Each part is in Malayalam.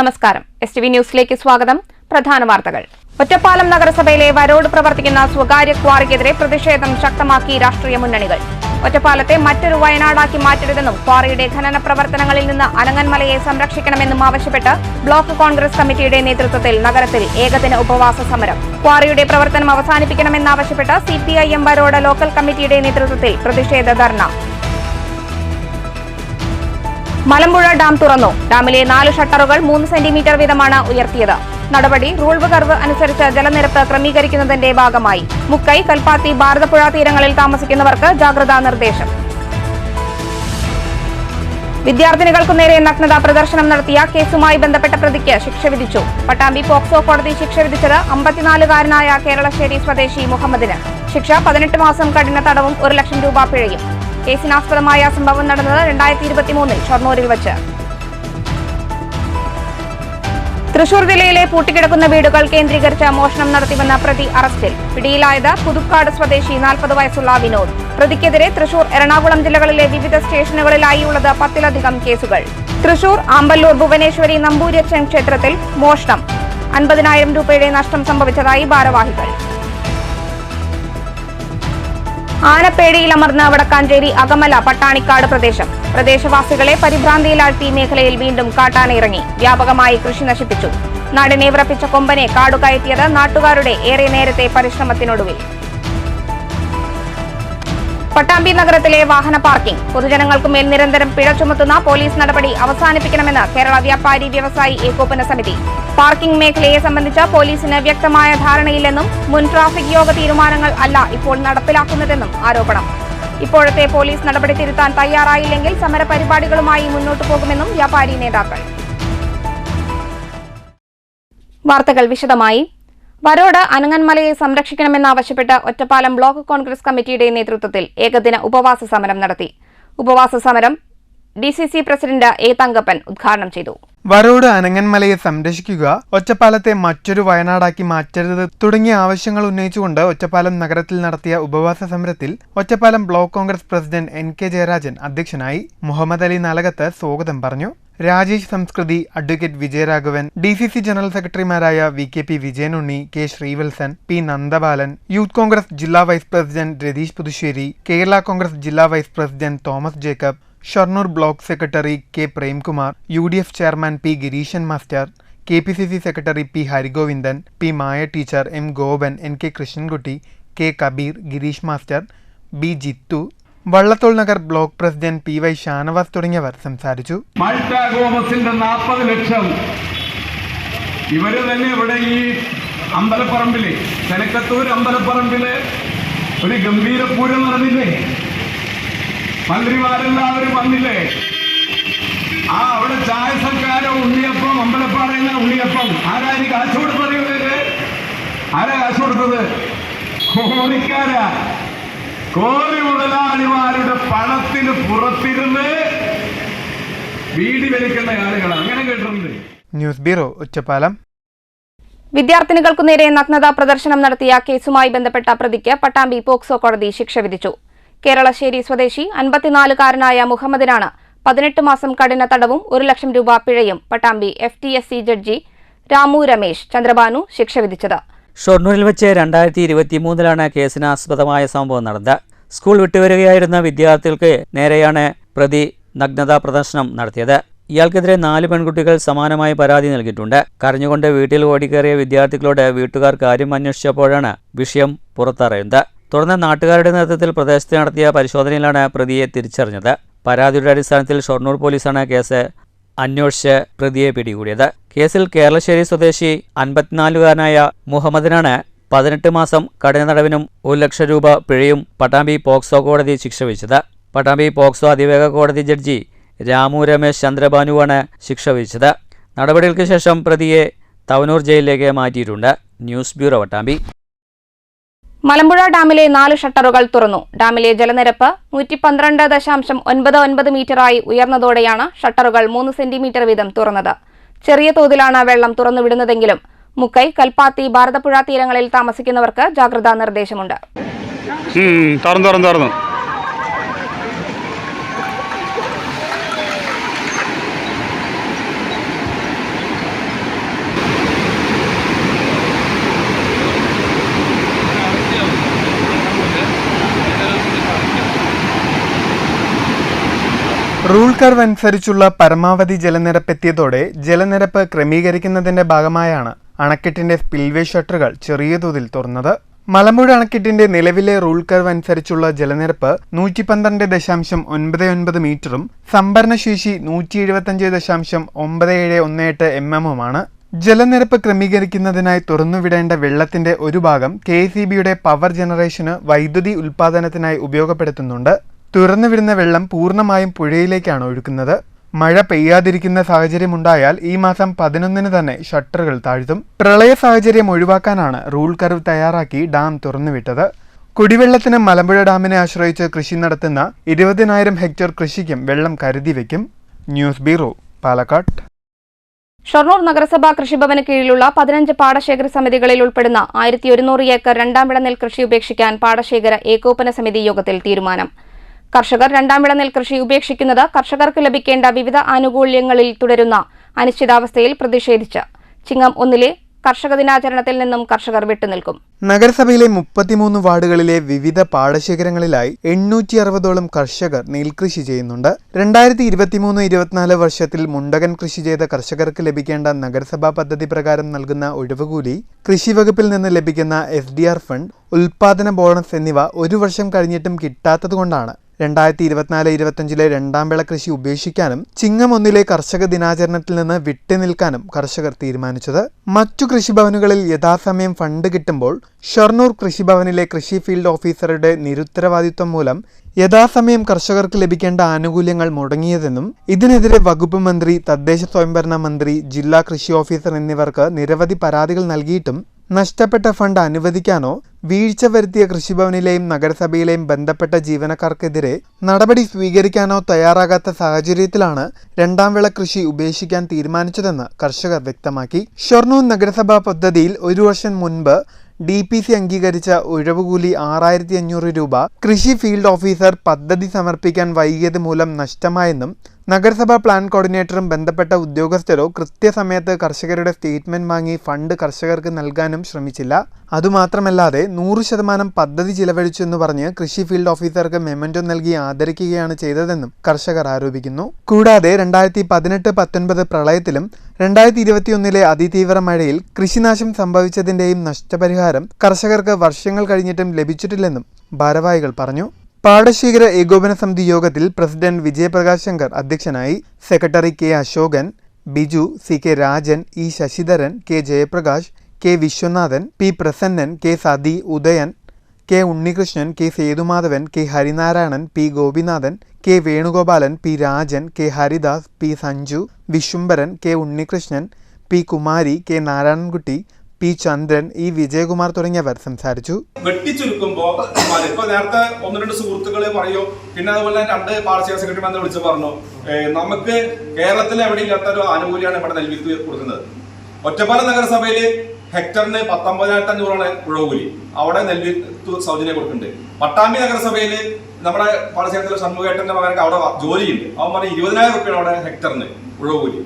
നമസ്കാരം. STV ന്യൂസിലേക്ക് സ്വാഗതം. പ്രധാന വാർത്തകൾ. ഒറ്റപ്പാലം നഗരസഭയിലെ വരോട് പ്രവർത്തിക്കുന്ന സ്വകാര്യ ക്വാറിക്കെതിരെ പ്രതിഷേധം ശക്തമാക്കി രാഷ്ട്രീയ മുന്നണികൾ. ഒറ്റപ്പാലത്തെ മറ്റൊരു വയനാടാക്കി മാറ്റരുതെന്നും ക്വാറിയുടെ ഖനന പ്രവർത്തനങ്ങളിൽ നിന്ന് അനങ്ങന്മലയെ സംരക്ഷിക്കണമെന്നും ആവശ്യപ്പെട്ട് ബ്ലോക്ക് കോൺഗ്രസ് കമ്മിറ്റിയുടെ നേതൃത്വത്തിൽ നഗരത്തിൽ ഏകദിന ഉപവാസ സമരം. ക്വാറിയുടെ പ്രവർത്തനം അവസാനിപ്പിക്കണമെന്നാവശ്യപ്പെട്ട് CPIM വരോട് ലോക്കൽ കമ്മിറ്റിയുടെ നേതൃത്വത്തിൽ പ്രതിഷേധ ധർണ. മലമ്പുഴ ഡാം തുറന്നു. ഡാമിലെ 4 ഷട്ടറുകൾ 3 സെന്റിമീറ്റർ വീതമാണ് ഉയർത്തിയത്. നടപടി റൂൾ കർവ് അനുസരിച്ച് ജലനിരപ്പ് ക്രമീകരിക്കുന്നതിന്റെ ഭാഗമായി. മുക്കൈ, കൽപ്പാത്തി, ഭാരതപ്പുഴ തീരങ്ങളിൽ താമസിക്കുന്നവർക്ക് ജാഗ്രതാ നിർദ്ദേശം. വിദ്യാർത്ഥിനികൾക്കു നേരെ നഗ്നതാ പ്രദർശനം നടത്തിയ കേസുമായി ബന്ധപ്പെട്ട പ്രതിക്ക് ശിക്ഷ വിധിച്ചു. പട്ടാമ്പി പോക്സോ കോടതി ശിക്ഷ വിധിച്ചത് 54-കാരനായ കേരളശ്ശേരി സ്വദേശി മുഹമ്മദിന്. ശിക്ഷ 18 മാസം കഠിന തടവും 1 ലക്ഷം രൂപ പിഴയും. കേസിനാസ്പദമായ സംഭവം നടന്നത് 2023 ഷൊർണൂരിൽ വച്ച്. തൃശൂർ ജില്ലയിലെ പൂട്ടിക്കിടക്കുന്ന വീടുകൾ കേന്ദ്രീകരിച്ച് മോഷണം നടത്തിവന്ന പ്രതി അറസ്റ്റിൽ. പിടിയിലായത് പുതുക്കാട് സ്വദേശി 40 വയസ്സുള്ള വിനോദ്. പ്രതിക്കെതിരെ തൃശൂർ, എറണാകുളം ജില്ലകളിലെ വിവിധ സ്റ്റേഷനുകളിലായി ഉള്ളത് 10-ലധികം കേസുകൾ. തൃശൂർ ആമ്പല്ലൂർ ഭുവനേശ്വരി നമ്പൂര്യച്ചൻ ക്ഷേത്രത്തിൽ മോഷണം. 50,000 രൂപയുടെ നഷ്ടം സംഭവിച്ചതായി ഭാരവാഹികൾ. ആനപ്പേടിയിലമർന്ന് വടക്കാഞ്ചേരി അകമല പട്ടാണിക്കാട് പ്രദേശവാസികളെ പരിഭ്രാന്തിയിലാഴ്ത്തി മേഖലയിൽ വീണ്ടും കാട്ടാനയിറങ്ങി. വ്യാപകമായി കൃഷി നശിപ്പിച്ചു. നാടിനെ വിറപ്പിച്ച കൊമ്പനെ കാടുകയറ്റിയത് നാട്ടുകാരുടെ ഏറെ നേരത്തെ പരിശ്രമത്തിനൊടുവിൽ. പട്ടാമ്പി നഗരത്തിലെ വാഹന പാർക്കിംഗ്. പൊതുജനങ്ങൾക്കുമേൽ നിരന്തരം പിഴ ചുമത്തുന്ന പോലീസ് നടപടി അവസാനിപ്പിക്കണമെന്ന് കേരള വ്യാപാരി വ്യവസായി ഏകോപന സമിതി. പാർക്കിംഗ് മേഖലയെ സംബന്ധിച്ച് പോലീസിന് വ്യക്തമായ ധാരണയില്ലെന്നും മുൻ ട്രാഫിക് യോഗ തീരുമാനങ്ങൾ അല്ല ഇപ്പോൾ നടപ്പിലാക്കുന്നതെന്നും ആരോപണം. ഇപ്പോഴത്തെ പോലീസ് നടപടി തിരുത്താൻ തയ്യാറായില്ലെങ്കിൽ സമരപരിപാടികളുമായി മുന്നോട്ടു പോകുമെന്നും വ്യാപാരി നേതാക്കൾ. വാർത്തകൾ വിശദമായി. വരോട് അനങ്ങന്മലയെ സംരക്ഷിക്കണമെന്നാവശ്യപ്പെട്ട് ഒറ്റപ്പാലം ബ്ലോക്ക് കോൺഗ്രസ് കമ്മിറ്റിയുടെ നേതൃത്വത്തിൽ ഏകദിന ഉപവാസ സമരം നടത്തി. ഉപവാസ സമരം DCC പ്രസിഡന്റ് A. തങ്കപ്പൻ ഉദ്ഘാടനം ചെയ്തു. വരോട് അനങ്ങന്മലയെ സംരക്ഷിക്കുക, ഒറ്റപ്പാലത്തെ മറ്റൊരു വയനാടാക്കി മാറ്റരുത് തുടങ്ങിയ ആവശ്യങ്ങൾ ഉന്നയിച്ചുകൊണ്ട് ഒറ്റപ്പാലം നഗരത്തിൽ നടത്തിയ ഉപവാസ സമരത്തിൽ Ottapalam block Congress president NK Jayarajan അധ്യക്ഷനായി. മുഹമ്മദ് അലി നാലകത്ത് സ്വാഗതം പറഞ്ഞു. Rajesh Samskriti, advocate Vijayaraghavan, DCC general സെക്രട്ടറിമാരായ VKP Vijayanunni, K. Sreevalsan, P. Nandabalan, youth Congress ജില്ലാ വൈസ് പ്രസിഡന്റ് രതീഷ് പുതുശ്ശേരി, കേരള കോൺഗ്രസ് ജില്ലാ vice president Thomas Jacob, Shoranur block secretary K. Premkumar, UDF chairman P. Gireeshan master, KPCC secretary P. ഹരിഗോവിന്ദൻ, P. Maya teacher, M. Gopan, NK Krishnankutty, K. Kabeer, Girish master, B. Jithu, Vallathol Nagar block president PY Shanavas തുടങ്ങിയവർ സംസാരിച്ചു. മാൾട്ടാ ഗോമസിന്റെ 40 ലക്ഷം ഇവര് തന്നെ ഇവിടെ ഈ അമ്പലപ്പറമ്പില്, ചെനക്കത്തൂർ അമ്പലപ്പറമ്പില് ഒരു ഗംഭീര പൂരം നടന്നില്ലേ? മന്ത്രിമാരെല്ലാവരും വന്നില്ലേ? അവിടെ ചായ സൽക്കാരം, ഉണ്ണിയപ്പം, അമ്പലപ്പാറയുന്ന ഉണ്ണിയപ്പം. ആരാ ഇനി കാശ് കൊടുത്തറിയുന്നത്? ആരാ കാശ് കൊടുത്തത്? കോണിക്കാരാ. കോഴി മുതലാളിമാരുടെ പണത്തിന് പുറത്തിരുന്ന് വീടി വലിക്കുന്ന ആളുകളാണ്. അങ്ങനെ കേട്ടിട്ടുണ്ട്. News bureau, Ottapalam. വിദ്യാർത്ഥിനികൾക്കു നേരെ നഗ്നതാ പ്രദർശനം നടത്തിയ കേസുമായി ബന്ധപ്പെട്ട പ്രതിക്ക് പട്ടാമ്പി പോക്സോ കോടതി ശിക്ഷ വിധിച്ചു. കേരളശ്ശേരി സ്വദേശി 54-കാരനായ മുഹമ്മദിനാണ് 18 മാസം കഠിന തടവും 1 ലക്ഷം രൂപ പിഴയും പട്ടാമ്പി FTSC ജഡ്ജി രാമു രമേശ് ചന്ദ്രബാനു ശിക്ഷ വിധിച്ചത്. ഷൊർണൂരിൽ വെച്ച് 2023 കേസിനാസ്പദമായ സംഭവം നടന്നത്. സ്കൂൾ വിട്ടുവരികയായിരുന്ന വിദ്യാർത്ഥികൾക്ക് നേരെയാണ് പ്രതി നഗ്നതാ പ്രദർശനം നടത്തിയത്. ഇയാൾക്കെതിരെ 4 പെൺകുട്ടികൾ സമാനമായ പരാതി നൽകിയിട്ടുണ്ട്. കരഞ്ഞുകൊണ്ട് വീട്ടിൽ ഓടിക്കേറിയ വിദ്യാർത്ഥികളോട് വീട്ടുകാർ കാര്യം അന്വേഷിച്ചപ്പോഴാണ് വിഷയം പുറത്തറിയുന്നത്. തുടർന്ന് നാട്ടുകാരുടെ നേതൃത്വത്തിൽ പ്രദേശത്ത് നടത്തിയ പരിശോധനയിലാണ് പ്രതിയെ തിരിച്ചറിഞ്ഞത്. പരാതിയുടെ അടിസ്ഥാനത്തിൽ ഷൊർണൂർ പോലീസാണ് കേസ് അന്വേഷിച്ച് പ്രതിയെ പിടികൂടിയത്. കേസിൽ കേരളശ്ശേരി സ്വദേശി 54-കാരനായ മുഹമ്മദിനാണ് 18 മാസം കഠിന തടവിനും 1 ലക്ഷം രൂപ പിഴയും പട്ടാമ്പി പോക്സോ കോടതി ശിക്ഷ വിധിച്ചത്. പട്ടാമ്പി പോക്സോ അതിവേഗ കോടതി ജഡ്ജി രാമു രമേശ് ചന്ദ്രബാനുവാണ് ശിക്ഷ വിധിച്ചത്. നടപടികൾക്ക് ശേഷം പ്രതിയെ തവനൂർ ജയിലിലേക്ക് മാറ്റിയിട്ടുണ്ട്. News bureau, Pattambi. മലമ്പുഴ ഡാമിലെ 4 ഷട്ടറുകൾ തുറന്നു. ഡാമിലെ ജലനിരപ്പ് 112.99 മീറ്ററായി ഉയർന്നതോടെയാണ് ഷട്ടറുകൾ 3 സെന്റിമീറ്റർ വീതം തുറന്നത്. ചെറിയ തോതിലാണ് വെള്ളം തുറന്നുവിടുന്നതെങ്കിലും മുക്കൈ, കൽപ്പാത്തി, ഭാരതപ്പുഴ തീരങ്ങളിൽ താമസിക്കുന്നവർക്ക് ജാഗ്രതാ നിർദ്ദേശമുണ്ട്. റൂൾ കർവ് അനുസരിച്ചുള്ള പരമാവധി ജലനിരപ്പെത്തിയതോടെ ജലനിരപ്പ് ക്രമീകരിക്കുന്നതിന്റെ ഭാഗമായാണ് അണക്കെട്ടിന്റെ സ്പിൽവേ ഷട്ടറുകൾ ചെറിയ തോതിൽ തുറന്നത്. മലമ്പുഴ അണക്കെട്ടിന്റെ നിലവിലെ റൂൾ കർവ് അനുസരിച്ചുള്ള ജലനിരപ്പ് 112.99 മീറ്ററും സംഭരണശേഷി 175.9718 mm-ഉമാണ്. ജലനിരപ്പ് ക്രമീകരിക്കുന്നതിനായി തുറന്നുവിടേണ്ട വെള്ളത്തിന്റെ ഒരു ഭാഗം KECBയുടെ പവർ ജനറേഷന് വൈദ്യുതി ഉൽപാദനത്തിനായി ഉപയോഗപ്പെടുത്തുന്നുണ്ട്. തുറന്നുവിടുന്ന വെള്ളം പൂർണ്ണമായും പുഴയിലേക്കാണ് ഒഴുക്കുന്നത്. മഴ പെയ്യാതിരിക്കുന്ന സാഹചര്യമുണ്ടായാൽ ഈ മാസം 11-ന് തന്നെ ഷട്ടറുകൾ താഴ്ത്തും. പ്രളയ സാഹചര്യം ഒഴിവാക്കാനാണ് റൂൾ കർവ് തയ്യാറാക്കി ഡാം തുറന്നുവിട്ടത്. കുടിവെള്ളത്തിന് മലമ്പുഴ ഡാമിനെ ആശ്രയിച്ച് കൃഷി നടത്തുന്ന 20,000 ഹെക്ടർ കൃഷിക്കും വെള്ളം കരുതി വയ്ക്കും. News bureau, Palakkad. ഷൊർണൂർ നഗരസഭാ കൃഷിഭവന് കീഴിലുള്ള 15 പാടശേഖര സമിതികളിൽ ഉൾപ്പെടുന്ന 1100 ഏക്കർ രണ്ടാം വിള നെൽകൃഷി ഉപേക്ഷിക്കാൻ പാടശേഖര ഏകോപന സമിതി യോഗത്തിൽ തീരുമാനം. കർഷകർ രണ്ടാം വിള നെൽകൃഷി ഉപേക്ഷിക്കുന്നത് കർഷകർക്ക് ലഭിക്കേണ്ട വിവിധ ആനുകൂല്യങ്ങളിൽ തുടരുന്ന അനിശ്ചിതാവസ്ഥയിൽ പ്രതിഷേധിച്ച് ചിങ്ങം 1-ലെ കർഷക ദിനാചരണത്തിൽ നിന്നും കർഷകർ വിട്ടുനിൽക്കും. നഗരസഭയിലെ 33 വാർഡുകളിലെ വിവിധ പാടശേഖരങ്ങളിലായി 860ഓളം കർഷകർ നെൽകൃഷി ചെയ്യുന്നുണ്ട്. 2023-24 വർഷത്തിൽ മുണ്ടകൻ കൃഷി ചെയ്ത കർഷകർക്ക് ലഭിക്കേണ്ട നഗരസഭാ പദ്ധതി പ്രകാരം നൽകുന്ന ഒഴിവുകൂലി, കൃഷിവകുപ്പിൽ നിന്ന് ലഭിക്കുന്ന SDR ഫണ്ട്, ഉൽപാദന ബോണസ് എന്നിവ ഒരു വർഷം കഴിഞ്ഞിട്ടും കിട്ടാത്തതുകൊണ്ടാണ് 2024-25 രണ്ടാം വിള കൃഷി ഉപേക്ഷിക്കാനും ചിങ്ങം 1-ലെ കർഷക ദിനാചരണത്തിൽ നിന്ന് വിട്ടുനിൽക്കാനും കർഷകർ തീരുമാനിച്ചത്. മറ്റു കൃഷിഭവനുകളിൽ യഥാസമയം ഫണ്ട് കിട്ടുമ്പോൾ ഷൊർണൂർ കൃഷിഭവനിലെ കൃഷി ഫീൽഡ് ഓഫീസറുടെ നിരുത്തരവാദിത്വം മൂലം യഥാസമയം കർഷകർക്ക് ലഭിക്കേണ്ട ആനുകൂല്യങ്ങൾ മുടങ്ങിയതെന്നും ഇതിനെതിരെ വകുപ്പ് മന്ത്രി, തദ്ദേശ സ്വയംഭരണ മന്ത്രി, ജില്ലാ കൃഷി ഓഫീസർ എന്നിവർക്ക് നിരവധി പരാതികൾ നൽകിയിട്ടും നഷ്ടപ്പെട്ട ഫണ്ട് അനുവദിക്കാനോ വീഴ്ച വരുത്തിയ കൃഷിഭവനിലെയും നഗരസഭയിലെയും ബന്ധപ്പെട്ട ജീവനക്കാർക്കെതിരെ നടപടി സ്വീകരിക്കാനോ തയ്യാറാകാത്ത സാഹചര്യത്തിലാണ് രണ്ടാം വിള കൃഷി ഉപേക്ഷിക്കാൻ തീരുമാനിച്ചതെന്ന് കർഷകർ വ്യക്തമാക്കി. ഷൊർണൂർ നഗരസഭാ പദ്ധതിയിൽ ഒരു വർഷം മുൻപ് DPC അംഗീകരിച്ച ഒഴിവുകൂലി 6500 രൂപ കൃഷി ഫീൽഡ് ഓഫീസർ പദ്ധതി സമർപ്പിക്കാൻ വൈകിയത് മൂലം നഷ്ടമായെന്നും നഗരസഭാ പ്ലാൻ കോർഡിനേറ്ററും ബന്ധപ്പെട്ട ഉദ്യോഗസ്ഥരോ കൃത്യസമയത്ത് കർഷകരുടെ സ്റ്റേറ്റ്മെന്റ് വാങ്ങി ഫണ്ട് കർഷകർക്ക് നൽകാനും ശ്രമിച്ചില്ല. അതുമാത്രമല്ലാതെ 100% പദ്ധതി ചിലവഴിച്ചെന്ന് പറഞ്ഞ് കൃഷി ഫീൽഡ് ഓഫീസർക്ക് മെമന്റോ നൽകി ആദരിക്കുകയാണ് ചെയ്തതെന്നും കർഷകർ ആരോപിക്കുന്നു. കൂടാതെ 2018-19 പ്രളയത്തിലും 2021-ലെ അതിതീവ്ര മഴയിൽ കൃഷിനാശം സംഭവിച്ചതിന്റെയും നഷ്ടപരിഹാരം കർഷകർക്ക് വർഷങ്ങൾ കഴിഞ്ഞിട്ടും ലഭിച്ചിട്ടില്ലെന്നും ഭാരവാഹികൾ പറഞ്ഞു. പാടശേഖര ഏകോപന സമിതി യോഗത്തിൽ പ്രസിഡന്റ് വിജയപ്രകാശ് ശങ്കർ അധ്യക്ഷനായി. Secretary K Ashokan, Biju, CK Rajan, E Sasidharan, K Jayaprakash, K Viswanathan, P Prasannan, K Sathi, Udayan, K Unnikrishnan, K Sethumadhavan, K Harinarayanan, P Gopinathan, K Venugopalan, P Rajan, K Haridas, P Sanju, Viswambharan, K Unnikrishnan, P Kumari, K Narayanankutty, P Chandran, E Vijayakumar തുടങ്ങിയവർ സംസാരിച്ചു. വെട്ടിച്ചുരുക്കുമ്പോ ഇപ്പൊ നേരത്തെ 1-2 സുഹൃത്തുക്കളെ പറയൂ, പിന്നെ അതുപോലെ 2 പാടശേഖര സെക്രട്ടറിമാരെ വിളിച്ച് പറഞ്ഞു, നമുക്ക് കേരളത്തിൽ എവിടെ ഇല്ലാത്ത ഒരു ആനുകൂല്യമാണ് ഇവിടെ നെൽവിത്ത് കൊടുക്കുന്നത്. ഒറ്റപ്പാലം നഗരസഭയില് ഹെക്ടറിന് 19,500 ഉഴവുകൂലി, അവിടെ നെൽവിത്ത് സൗജന്യം കൊടുക്കുന്നുണ്ട്. പട്ടാമ്പി നഗരസഭയില് നമ്മുടെ പാടശേഖരത്തിലെ ഷൺമുഖേട്ടന്റെ മകനക്ക് അവിടെ ജോലിയുണ്ട്, അവൻ പറഞ്ഞ 20,000 രൂപയാണ് അവിടെ ഹെക്ടറിന് ഉഴവുകൂലി.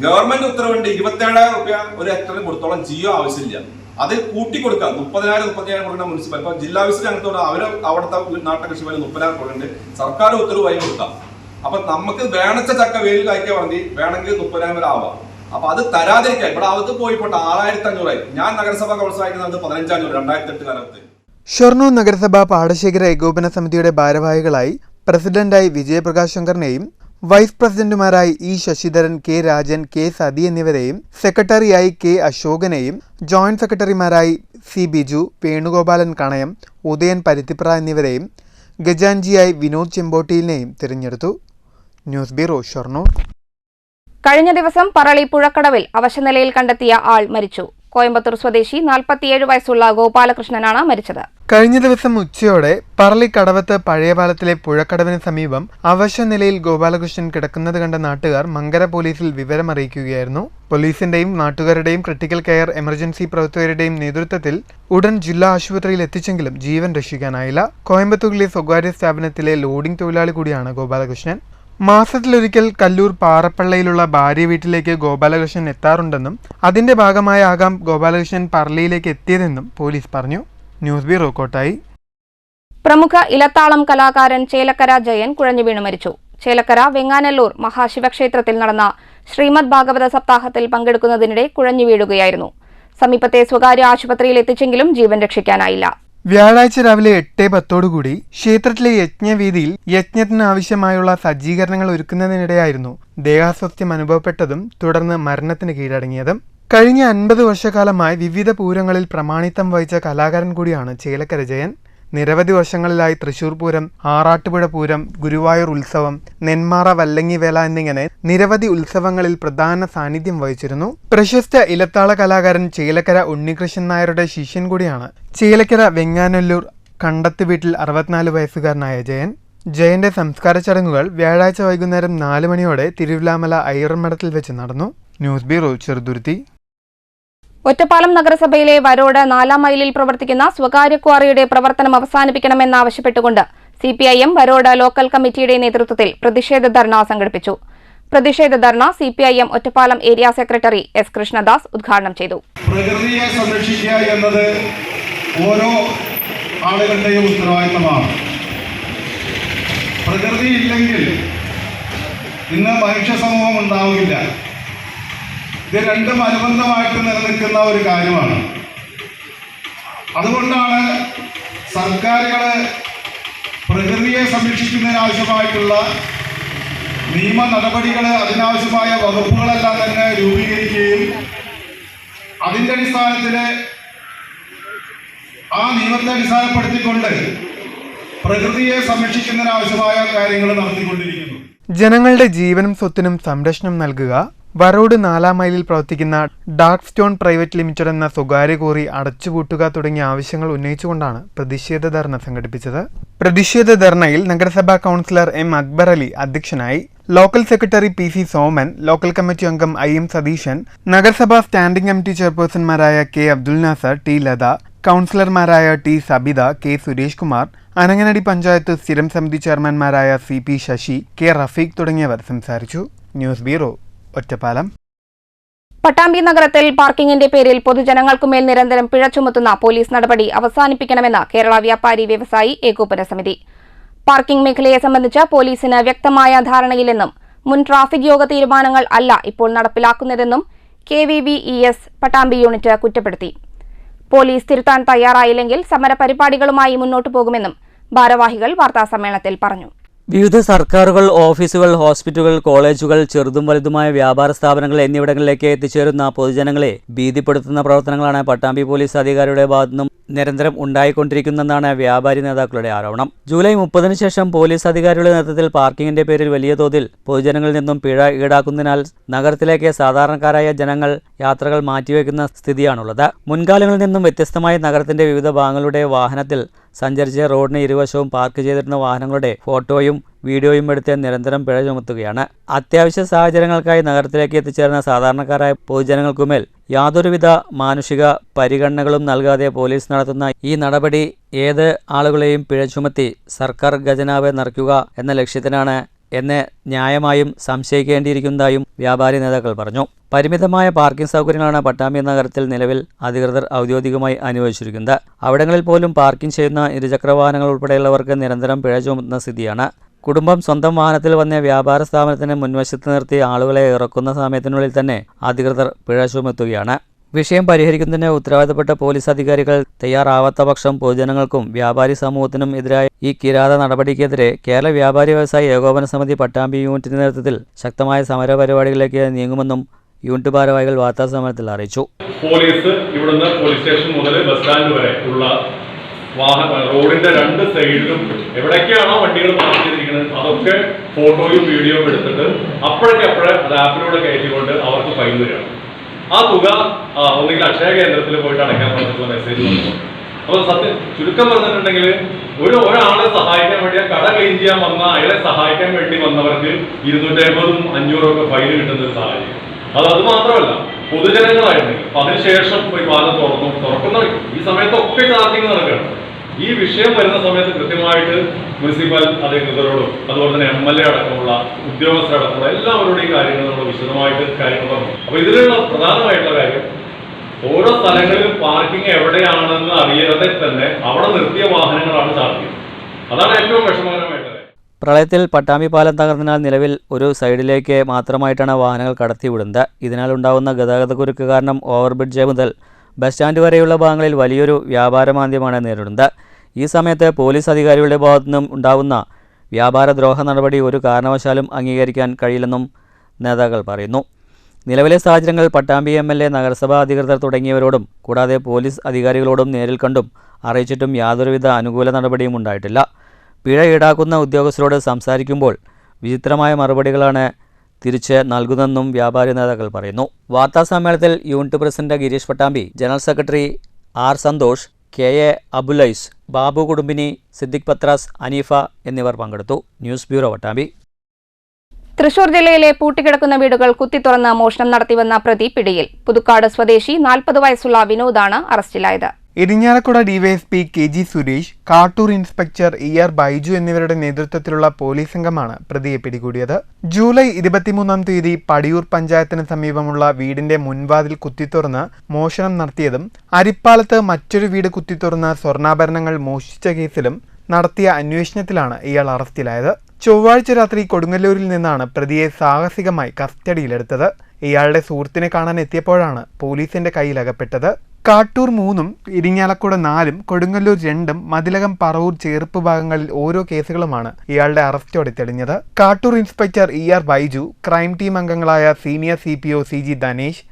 ഗവൺമെന്റ് ഉത്തരവുണ്ട് 27,000 രൂപ ഒരു ഹെക്ടറിന് കൊടുത്തോളം ജിയോ ആവശ്യമില്ല, അത് കൂട്ടിക്കൊടുക്കാം. 30,000 കൊടുക്കുന്ന മുനിസിപ്പൽ, ഇപ്പൊ ജില്ലാ വിസിറ്റ് അങ്ങനത്തോടെ അവര് അവിടുത്തെ നാട്ടു കൃഷി പോലെ 30,000 കൊടുക്കുന്നുണ്ട്, സർക്കാർ ഉത്തരവ് വഴി കൊടുക്കാം. അപ്പൊ നമുക്ക് വേണച്ച ചക്ക വെയിൽ കായ്ക്കാൻ വേണ്ടി വേണമെങ്കിൽ 30,000 വരെ ആവാം. അപ്പൊ അത് തരാതിരിക്കാൻ ഇവിടെ അകത്ത് പോയിപ്പോട്ടെ 6,500. ഞാൻ നഗരസഭാ കൗൺസിൽ അയക്കുന്നത് 15,500 2008 കാലത്ത്. ഷൊർണൂർ നഗരസഭാ പാടശേഖര ഏകോപന സമിതിയുടെ ഭാരവാഹികളായി പ്രസിഡന്റായി വിജയപ്രകാശ് ശങ്കറിനെയും വൈസ് പ്രസിഡന്റുമാരായി E Sasidharan, K Rajan, K Sathi എന്നിവരെയും സെക്രട്ടറിയായി K അശോകനെയും ജോയിന്റ് സെക്രട്ടറിമാരായി C ബിജു, വേണുഗോപാലൻ കണയം, ഉദയൻ പരുത്തിപ്ര എന്നിവരെയും ഗജാൻജിയായി വിനോദ് ചെമ്പോട്ടിലിനെയും തിരഞ്ഞെടുത്തു. News bureau, Shoranur. കഴിഞ്ഞ ദിവസം പറളി പുഴക്കടവിൽ അവശനിലയിൽ കണ്ടെത്തിയ ആൾ മരിച്ചു. കോയമ്പത്തൂർ സ്വദേശി 47 വയസ്സുള്ള ഗോപാലകൃഷ്ണനാണ് മരിച്ചത്. കഴിഞ്ഞ ദിവസം ഉച്ചയോടെ പറളി കടവത്ത് പഴയ പാലത്തിലെ പുഴക്കടവിന് സമീപം അവശനിലയിൽ ഗോപാലകൃഷ്ണൻ കിടക്കുന്നത് കണ്ട നാട്ടുകാർ മങ്കര പോലീസിൽ വിവരമറിയിക്കുകയായിരുന്നു. പോലീസിന്റെയും നാട്ടുകാരുടെയും ക്രിട്ടിക്കൽ കെയർ എമർജൻസി പ്രവർത്തകരുടെയും നേതൃത്വത്തിൽ ഉടൻ ജില്ലാ ആശുപത്രിയിൽ എത്തിച്ചെങ്കിലും ജീവൻ രക്ഷിക്കാനായില്ല. കോയമ്പത്തൂരിലെ സ്വകാര്യ സ്ഥാപനത്തിലെ ലോഡിംഗ് തൊഴിലാളി കൂടിയാണ് ഗോപാലകൃഷ്ണൻ. മാസത്തിലൊരിക്കൽ കല്ലൂർ പാറപ്പള്ളയിലുള്ള ഭാര്യ വീട്ടിലേക്ക് ഗോപാലകൃഷ്ണൻ എത്താറുണ്ടെന്നും അതിന്റെ ഭാഗമായാകാം ഗോപാലകൃഷ്ണൻ പറളിയിലേക്ക് എത്തിയതെന്നും പോലീസ് പറഞ്ഞു. News bureau, Kottayi. പ്രമുഖ ഇലത്താളം കലാകാരൻ ചേലക്കര ജയൻ കുഴഞ്ഞു വീണു മരിച്ചു. ചേലക്കര വെങ്ങാനല്ലൂർ മഹാശിവക്ഷേത്രത്തിൽ നടന്ന ശ്രീമദ് ഭാഗവത സപ്താഹത്തിൽ പങ്കെടുക്കുന്നതിനിടെ കുഴഞ്ഞു വീഴുകയായിരുന്നു. സമീപത്തെ സ്വകാര്യ ആശുപത്രിയിൽ എത്തിച്ചെങ്കിലും ജീവൻ രക്ഷിക്കാനായില്ല. വ്യാഴാഴ്ച രാവിലെ 8:10 ക്ഷേത്രത്തിലെ യജ്ഞവേദിയിൽ യജ്ഞത്തിന് ആവശ്യമായുള്ള സജ്ജീകരണങ്ങൾ ഒരുക്കുന്നതിനിടെയായിരുന്നു ദേഹാസ്വാസ്ഥ്യം അനുഭവപ്പെട്ടതും തുടർന്ന് മരണത്തിന് കീഴടങ്ങിയതും. കഴിഞ്ഞ 50 വർഷക്കാലമായി വിവിധ പൂരങ്ങളിൽ പ്രമാണിത്വം വഹിച്ച കലാകാരൻ കൂടിയാണ് ചേലക്കര ജയൻ. നിരവധി വർഷങ്ങളിലായി തൃശൂർ പൂരം, ആറാട്ടുപുഴ പൂരം, ഗുരുവായൂർ ഉത്സവം, നെന്മാറ വല്ലങ്ങിവേല എന്നിങ്ങനെ നിരവധി ഉത്സവങ്ങളിൽ പ്രധാന സാന്നിധ്യം വഹിച്ചിരുന്നു. പ്രശസ്ത ഇലത്താള കലാകാരൻ ചേലക്കര ഉണ്ണികൃഷ്ണൻ നായരുടെ ശിഷ്യൻ കൂടിയാണ് ചേലക്കര വെങ്ങാനല്ലൂർ കണ്ടത്ത് വീട്ടിൽ 64 വയസ്സുകാരനായ ജയൻ. ജയന്റെ സംസ്കാര ചടങ്ങുകൾ വ്യാഴാഴ്ച വൈകുന്നേരം 4 മണിയോടെ തിരുവിലാമല അയ്യർമഠത്തിൽ വെച്ച് നടന്നു. News bureau, Cheruthuruthy. ഒറ്റപ്പാലം നഗരസഭയിലെ വരോട് 4-ാം മൈലിൽ പ്രവർത്തിക്കുന്ന സ്വകാര്യ ക്വാറിയുടെ പ്രവർത്തനം അവസാനിപ്പിക്കണമെന്നാവശ്യപ്പെട്ടുകൊണ്ട് CPIM വരോട് ലോക്കൽ കമ്മിറ്റിയുടെ നേതൃത്വത്തിൽ പ്രതിഷേധ ധർണ സംഘടിപ്പിച്ചു. പ്രതിഷേധ ധർണ CPIM Ottapalam area secretary S. Krishnadas ഉദ്ഘാടനം ചെയ്തു. പ്രകൃതിയെ സംരക്ഷിക്കുക എന്നത് ഓരോ ആളുകളുടെയും ഉത്തരവാദിത്തമാണ്. പ്രകൃതി ഇല്ലെങ്കിൽ ഇന്ന് മനുഷ്യ സമൂഹം ഉണ്ടാവില്ല. ഇത് രണ്ടും അനുബന്ധമായിട്ട് നിലനിൽക്കുന്ന ഒരു കാര്യമാണ്. അതുകൊണ്ടാണ് സർക്കാരുകൾ പ്രകൃതിയെ സംരക്ഷിക്കുന്നതിനാവശ്യമായിട്ടുള്ള നിയമ നടപടികൾ, അതിനാവശ്യമായ വകുപ്പുകളെല്ലാം തന്നെ രൂപീകരിക്കുകയും അതിൻ്റെ അടിസ്ഥാനത്തിൽ ആ നിയമത്തെ അടിസ്ഥാനപ്പെടുത്തിക്കൊണ്ട് പ്രകൃതിയെ സംരക്ഷിക്കുന്നതിനാവശ്യമായ കാര്യങ്ങൾ നടത്തിക്കൊണ്ടിരിക്കുന്നു. ജനങ്ങളുടെ ജീവനും സ്വത്തിനും സംരക്ഷണം നൽകുക, വരോട് 4-ാം മൈലിൽ പ്രവർത്തിക്കുന്ന ഡാർക്ക് സ്റ്റോൺ പ്രൈവറ്റ് ലിമിറ്റഡ് എന്ന സ്വകാര്യ ക്വാറി അടച്ചുപൂട്ടുക തുടങ്ങിയ ആവശ്യങ്ങൾ ഉന്നയിച്ചുകൊണ്ടാണ് പ്രതിഷേധ ധർണ സംഘടിപ്പിച്ചത്. പ്രതിഷേധ ധർണയിൽ നഗരസഭാ കൗൺസിലർ M. അക്ബർ അലി അധ്യക്ഷനായി. Local secretary PC. Soman, local committee അംഗം IM. സതീശൻ, നഗരസഭാ സ്റ്റാൻഡിംഗ് കമ്മിറ്റി ചെയർപേഴ്സൺമാരായ K. അബ്ദുൽ നാസർ, T. ലത, കൗൺസിലർമാരായ T. സബിത, K. സുരേഷ് കുമാർ, അനങ്ങനടി പഞ്ചായത്ത് സ്ഥിരം സമിതി ചെയർമാൻമാരായ CP. ശശി, K. റഫീഖ് തുടങ്ങിയവർ സംസാരിച്ചു. News bureau, Ottapalam. പട്ടാമ്പി നഗരത്തിൽ പാർക്കിംഗിന്റെ പേരിൽ പൊതുജനങ്ങൾക്കുമേൽ നിരന്തരം പിഴ ചുമത്തുന്ന പോലീസ് നടപടി അവസാനിപ്പിക്കണമെന്ന് കേരള വ്യാപാരി വ്യവസായി ഏകോപന സമിതി. പാർക്കിംഗ് മേഖലയെ സംബന്ധിച്ച് പോലീസിന് വ്യക്തമായ ധാരണയില്ലെന്നും മുൻ ട്രാഫിക് യോഗ തീരുമാനങ്ങൾ അല്ല ഇപ്പോൾ നടപ്പിലാക്കുന്നതെന്നും KVVES പട്ടാമ്പി യൂണിറ്റ് കുറ്റപ്പെടുത്തി. പോലീസ് തിരുത്താൻ തയ്യാറായില്ലെങ്കിൽ സമരപരിപാടികളുമായി മുന്നോട്ടു പോകുമെന്നും ഭാരവാഹികൾ വാർത്താസമ്മേളനത്തിൽ പറഞ്ഞു. വിവിധ സർക്കാരുകൾ, ഓഫീസുകൾ, ഹോസ്പിറ്റലുകൾ, കോളേജുകൾ, ചെറുതും വലുതുമായ വ്യാപാര സ്ഥാപനങ്ങൾ എന്നിവിടങ്ങളിലേക്ക് എത്തിച്ചേരുന്ന പൊതുജനങ്ങളെ ഭീതിപ്പെടുത്തുന്ന പ്രവർത്തനങ്ങളാണ് പട്ടാമ്പി പോലീസ് അധികാരിയുടെ ഭാഗത്തുനിന്നും നിരന്തരം ഉണ്ടായിക്കൊണ്ടിരിക്കുന്നതെന്നാണ് വ്യാപാരി നേതാക്കളുടെ ആരോപണം. ജൂലൈ 30-ന് ശേഷം പോലീസ് അധികാരികളുടെ നേതൃത്വത്തിൽ പാർക്കിംഗിന്റെ പേരിൽ വലിയ തോതിൽ പൊതുജനങ്ങളിൽ നിന്നും പിഴ ഈടാക്കുന്നതിനാൽ നഗരത്തിലേക്ക് സാധാരണക്കാരായ ജനങ്ങൾ യാത്രകൾ മാറ്റിവെക്കുന്ന സ്ഥിതിയാണുള്ളത്. മുൻകാലങ്ങളിൽ നിന്നും വ്യത്യസ്തമായി നഗരത്തിന്റെ വിവിധ ഭാഗങ്ങളുടെ വാഹനത്തിൽ സഞ്ചരിച്ച് റോഡിന് ഇരുവശവും പാർക്ക് ചെയ്തിരുന്ന വാഹനങ്ങളുടെ ഫോട്ടോയും വീഡിയോയും എടുത്ത് നിരന്തരം പിഴ ചുമത്തുകയാണ്. അത്യാവശ്യ സാഹചര്യങ്ങൾക്കായി നഗരത്തിലേക്ക് എത്തിച്ചേർന്ന സാധാരണക്കാരായ പൊതുജനങ്ങൾക്കുമേൽ യാതൊരുവിധ മാനുഷിക പരിഗണനകളും നൽകാതെ പോലീസ് നടത്തുന്ന ഈ നടപടി ഏത് ആളുകളെയും പിഴ ചുമത്തി സർക്കാർ ഖജനാവ് നിറയ്ക്കുക എന്ന ലക്ഷ്യത്തിനാണ് എന്ന് ന്യായമായും സംശയിക്കേണ്ടിയിരിക്കുന്നതായും വ്യാപാരി നേതാക്കൾ പറഞ്ഞു. പരിമിതമായ പാർക്കിംഗ് സൗകര്യങ്ങളാണ് പട്ടാമ്പി നഗരത്തിൽ നിലവിൽ അധികൃതർ ഔദ്യോഗികമായി അനുവദിച്ചിരിക്കുന്നത്. അവിടങ്ങളിൽ പോലും പാർക്കിംഗ് ചെയ്യുന്ന ഇരുചക്രവാഹനങ്ങൾ ഉൾപ്പെടെയുള്ളവർക്ക് നിരന്തരം പിഴ ചുമത്തുന്ന സ്ഥിതിയാണ്. കുടുംബം സ്വന്തം വാഹനത്തിൽ വന്ന വ്യാപാര സ്ഥാപനത്തിന് മുൻവശത്ത് നിർത്തി ആളുകളെ ഇറക്കുന്ന സമയത്തിനുള്ളിൽ തന്നെ അധികൃതർ പിഴ ചുമത്തുകയാണ്. വിഷയം പരിഹരിക്കുന്നതിന് ഉത്തരവാദിത്തപ്പെട്ട പോലീസ് അധികാരികൾ തയ്യാറാവാത്ത പക്ഷം പൊതുജനങ്ങൾക്കും വ്യാപാരി സമൂഹത്തിനും എതിരായ ഈ കിരാത നടപടിക്കെതിരെ കേരള വ്യാപാരി വ്യവസായി ഏകോപന സമിതി പട്ടാമ്പി യൂണിറ്റിന്റെ നേതൃത്വത്തിൽ ശക്തമായ സമര പരിപാടികളിലേക്ക് നീങ്ങുമെന്നും യൂണിറ്റ് ഭാരവാഹികൾ വാർത്താസമ്മേളനത്തിൽ അറിയിച്ചു. പോലീസ് ഇവിടുന്ന് പോലീസ് സ്റ്റേഷൻ മുതൽ ബസ് സ്റ്റാൻഡ് വരെ ഉള്ള റോഡിന്റെ 2 സൈഡിലും എവിടേക്കാണോ വണ്ടികൾ പാർക്ക് ചെയ്തിരിക്കുന്നത് അതൊക്കെ ഫോട്ടോയും വീഡിയോയും എടുത്തിട്ട് അപ്പോഴേ അത് ആപ്പിലൂടെ കയറ്റിക്കൊണ്ട് അവർക്ക് ഫൈൻ വരികയാണ്. ആ തുക ഒന്നുകിൽ അക്ഷയ കേന്ദ്രത്തിൽ പോയിട്ട് അടയ്ക്കാൻ പറഞ്ഞിട്ടുള്ള മെസ്സേജ് വന്നു. അപ്പോൾ ചുരുക്കം പറഞ്ഞിട്ടുണ്ടെങ്കിൽ ഒരാളെ സഹായിക്കാൻ വേണ്ടി ആ കട ക്ലീൻ ചെയ്യാൻ വന്ന അയാളെ സഹായിക്കാൻ വേണ്ടി വന്നവർക്ക് 250-ഉം 500-ഉം ഒക്കെ ഫൈൻ കിട്ടുന്ന ഒരു സാഹചര്യം. അത് മാത്രമല്ല, പൊതുജനങ്ങളായിരുന്നെങ്കിൽ അതിനുശേഷം പോയി പാലം തുറക്കുന്ന ഈ സമയത്തൊക്കെ ചാർജിങ് നടക്കുകയാണ്. ഈ വിഷയം വരുന്ന സമയത്ത് കൃത്യമായിട്ട് മുനിസിപ്പൽ അധികൃതരോടും അതുപോലെ തന്നെ MLA അടക്കമുള്ള ഉദ്യോഗസ്ഥരടക്കമുള്ള എല്ലാവരോടും ഈ കാര്യങ്ങൾ നമ്മൾ വിശദമായിട്ട് കാര്യങ്ങൾ പറഞ്ഞു. അപ്പോൾ ഇതിലുള്ള പ്രധാനമായിട്ടുള്ള കാര്യം, ഓരോ സ്ഥലങ്ങളിലും പാർക്കിംഗ് എവിടെയാണെന്ന് അറിയാതെ തന്നെ അവിടെ നിർത്തിയ വാഹനങ്ങളാണ് ചാർജ് ചെയ്യുന്നത്. അതാണ് ഏറ്റവും വിഷമകരമായിട്ടുള്ളത്. പ്രളയത്തിൽ പട്ടാമ്പി പാലം തകർന്നതിനാൽ നിലവിൽ ഒരു സൈഡിലേക്ക് മാത്രമായിട്ടാണ് വാഹനങ്ങൾ കടത്തിവിടുന്നത്. ഇതിനാൽ ഉണ്ടാകുന്ന ഗതാഗതക്കുരുക്ക് കാരണം ഓവർബ്രിഡ്ജ് മുതൽ ബസ് സ്റ്റാൻഡ് വരെയുള്ള ഭാഗങ്ങളിൽ വലിയൊരു വ്യാപാരമാന്ദ്യമാണ് നേരിടുന്നത്. ഈ സമയത്ത് പോലീസ് അധികാരികളുടെ ഭാഗത്തുനിന്നും ഉണ്ടാകുന്ന വ്യാപാരദ്രോഹ നടപടി ഒരു കാരണവശാലും അംഗീകരിക്കാൻ കഴിയില്ലെന്നും നേതാക്കൾ പറയുന്നു. നിലവിലെ സാഹചര്യങ്ങൾ പട്ടാമ്പി MLA, നഗരസഭാ അധികൃതർ തുടങ്ങിയവരോടും കൂടാതെ പോലീസ് അധികാരികളോടും നേരിൽ കണ്ടും അറിയിച്ചിട്ടും യാതൊരുവിധ അനുകൂല നടപടിയും ഉണ്ടായിട്ടില്ല. പിഴ ഈടാക്കുന്ന ഉദ്യോഗസ്ഥരോട് സംസാരിക്കുമ്പോൾ വിചിത്രമായ മറുപടികളാണ് തിരിച്ച് നൽകുന്നതെന്നും വ്യാപാരി നേതാക്കൾ പറയുന്നു. വാർത്താസമ്മേളനത്തിൽ unit president Girish Pattambi, general secretary R. Santhosh, KA Abulais, Babu Kudumbini, Siddique Pathras, Aneefa എന്നിവർ പങ്കെടുത്തു. News bureau Pattambi. തൃശൂർ ജില്ലയിലെ പൂട്ടിക്കിടക്കുന്ന വീടുകൾ കുത്തിത്തുറന്ന് മോഷണം നടത്തിവന്ന പ്രതി പിടിയിൽ. പുതുക്കാട് സ്വദേശി 40 വയസ്സുള്ള വിനോദാണ് അറസ്റ്റിലായത്. Irinjalakuda DYSP KG Suresh, Kattoor inspector ER Baiju എന്നിവരുടെ നേതൃത്വത്തിലുള്ള പോലീസ് സംഘമാണ് പ്രതിയെ പിടികൂടിയത്. ജൂലൈ 23-ാം തീയതി പടിയൂർ പഞ്ചായത്തിന് സമീപമുള്ള വീടിന്റെ മുൻവാതിൽ കുത്തിത്തുറന്ന് മോഷണം നടത്തിയതും അരിപ്പാലത്ത് മറ്റൊരു വീട് കുത്തിത്തുറന്ന് സ്വർണ്ണാഭരണങ്ങൾ മോഷ്ടിച്ച കേസിലും നടത്തിയ അന്വേഷണത്തിലാണ് ഇയാൾ അറസ്റ്റിലായത്. ചൊവ്വാഴ്ച രാത്രി കൊടുങ്ങല്ലൂരിൽ നിന്നാണ് പ്രതിയെ സാഹസികമായി കസ്റ്റഡിയിലെടുത്തത്. ഇയാളുടെ സുഹൃത്തിനെ കാണാൻ എത്തിയപ്പോഴാണ് പോലീസിന്റെ കയ്യിലകപ്പെട്ടത്. കാട്ടൂർ 3-ഉം ഇരിങ്ങാലക്കുട 4-ഉം കൊടുങ്ങല്ലൂർ 2-ഉം മതിലകം പറവൂർ ചേർപ്പ് ഭാഗങ്ങളിൽ ഓരോ കേസുകളുമാണ് ഇയാളുടെ അറസ്റ്റോടെ തെളിഞ്ഞത്. Kattoor inspector ER Baiju, crime team അംഗങ്ങളായ senior CPO CG Dhanesh,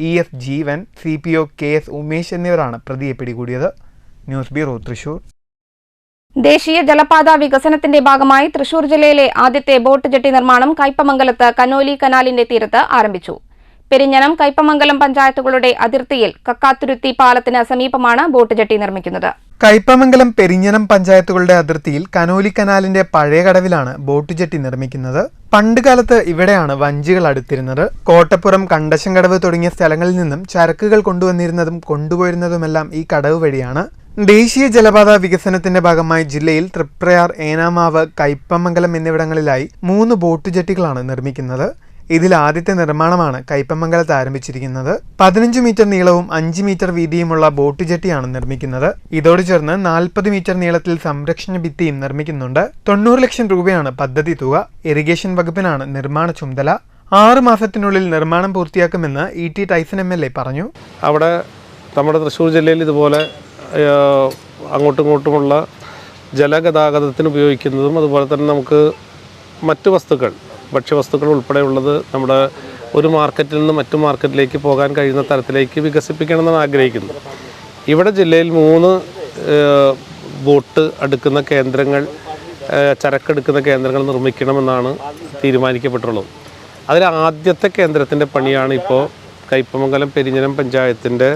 ES Jeevan, CPO KS Umesh എന്നിവരാണ് പ്രതിയെ പിടികൂടിയത്. News bureau, Thrissur. ദേശീയ ജലപാത വികസനത്തിന്റെ ഭാഗമായി തൃശൂർ ജില്ലയിലെ ആദ്യത്തെ ബോട്ട് ജെട്ടി നിർമ്മാണം കയ്പമംഗലത്ത് കനോലി കനാലിന്റെ തീരത്ത് ആരംഭിച്ചു. പെരിഞ്ഞനം, കയ്പമംഗലം പഞ്ചായത്തുകളുടെ അതിർത്തിയിൽ കക്കാത്തുരുത്തി പാലത്തിന് സമീപമാണ് ബോട്ട് ജെട്ടി നിർമ്മിക്കുന്നത്. കയ്പമംഗലം, പെരിഞ്ഞനം പഞ്ചായത്തുകളുടെ അതിർത്തിയിൽ കനോലി കനാലിന്റെ പഴയ കടവിലാണ് ബോട്ട് ജെട്ടി നിർമ്മിക്കുന്നത്. പണ്ടുകാലത്ത് ഇവിടെയാണ് വഞ്ചികൾ അടുത്തിരുന്നത്. കോട്ടപ്പുറം, കണ്ടശങ്കടവ് തുടങ്ങിയ സ്ഥലങ്ങളിൽ നിന്നും ചരക്കുകൾ കൊണ്ടുവന്നിരുന്നതും കൊണ്ടുപോയിരുന്നതുമെല്ലാം ഈ കടവ് വഴിയാണ്. ദേശീയ ജലപാത വികസനത്തിന്റെ ഭാഗമായി ജില്ലയിൽ തൃപ്രയാർ, ഏനാമാവ്, കയ്പമംഗലം എന്നിവിടങ്ങളിലായി 3 ബോട്ട് ജെട്ടികളാണ് നിർമ്മിക്കുന്നത്. ഇതിൽ ആദ്യത്തെ നിർമ്മാണമാണ് കയ്പമംഗലത്ത് ആരംഭിച്ചിരിക്കുന്നത്. 15 മീറ്റർ നീളവും 5 മീറ്റർ വീതിയുമുള്ള ബോട്ട് ജെട്ടിയാണ് നിർമ്മിക്കുന്നത്. ഇതോട് ചേർന്ന് 40 മീറ്റർ നീളത്തിൽ സംരക്ഷണ ഭിത്തിയും നിർമ്മിക്കുന്നുണ്ട്. 90 ലക്ഷം രൂപയാണ് പദ്ധതി തുക. ഇറിഗേഷൻ വകുപ്പിനാണ് നിർമ്മാണ ചുമതല. 6 മാസത്തിനുള്ളിൽ നിർമ്മാണം പൂർത്തിയാക്കുമെന്ന് ET ടൈസൺ MLA പറഞ്ഞു. അവിടെ നമ്മുടെ തൃശ്ശൂർ ജില്ലയിൽ ഇതുപോലെ അങ്ങോട്ടും ഇങ്ങോട്ടുമുള്ള ജലഗതാഗതത്തിന് ഉപയോഗിക്കുന്നതും അതുപോലെ തന്നെ നമുക്ക് മറ്റ് വസ്തുക്കൾ, ഭക്ഷ്യവസ്തുക്കൾ ഉൾപ്പെടെയുള്ളത് നമ്മുടെ ഒരു മാർക്കറ്റിൽ നിന്ന് മറ്റു മാർക്കറ്റിലേക്ക് പോകാൻ കഴിയുന്ന തരത്തിലേക്ക് വികസിപ്പിക്കണമെന്നാണ് ആഗ്രഹിക്കുന്നത്. ഇവിടെ ജില്ലയിൽ 3 ബോട്ട് അടുക്കുന്ന കേന്ദ്രങ്ങൾ, ചരക്കെടുക്കുന്ന കേന്ദ്രങ്ങൾ നിർമ്മിക്കണമെന്നാണ് തീരുമാനിക്കപ്പെട്ടുള്ളത്. അതിൽ ആദ്യത്തെ കേന്ദ്രത്തിൻ്റെ പണിയാണ് ഇപ്പോൾ കയ്പമംഗലം പെരിഞ്ഞനം പഞ്ചായത്തിൻ്റെ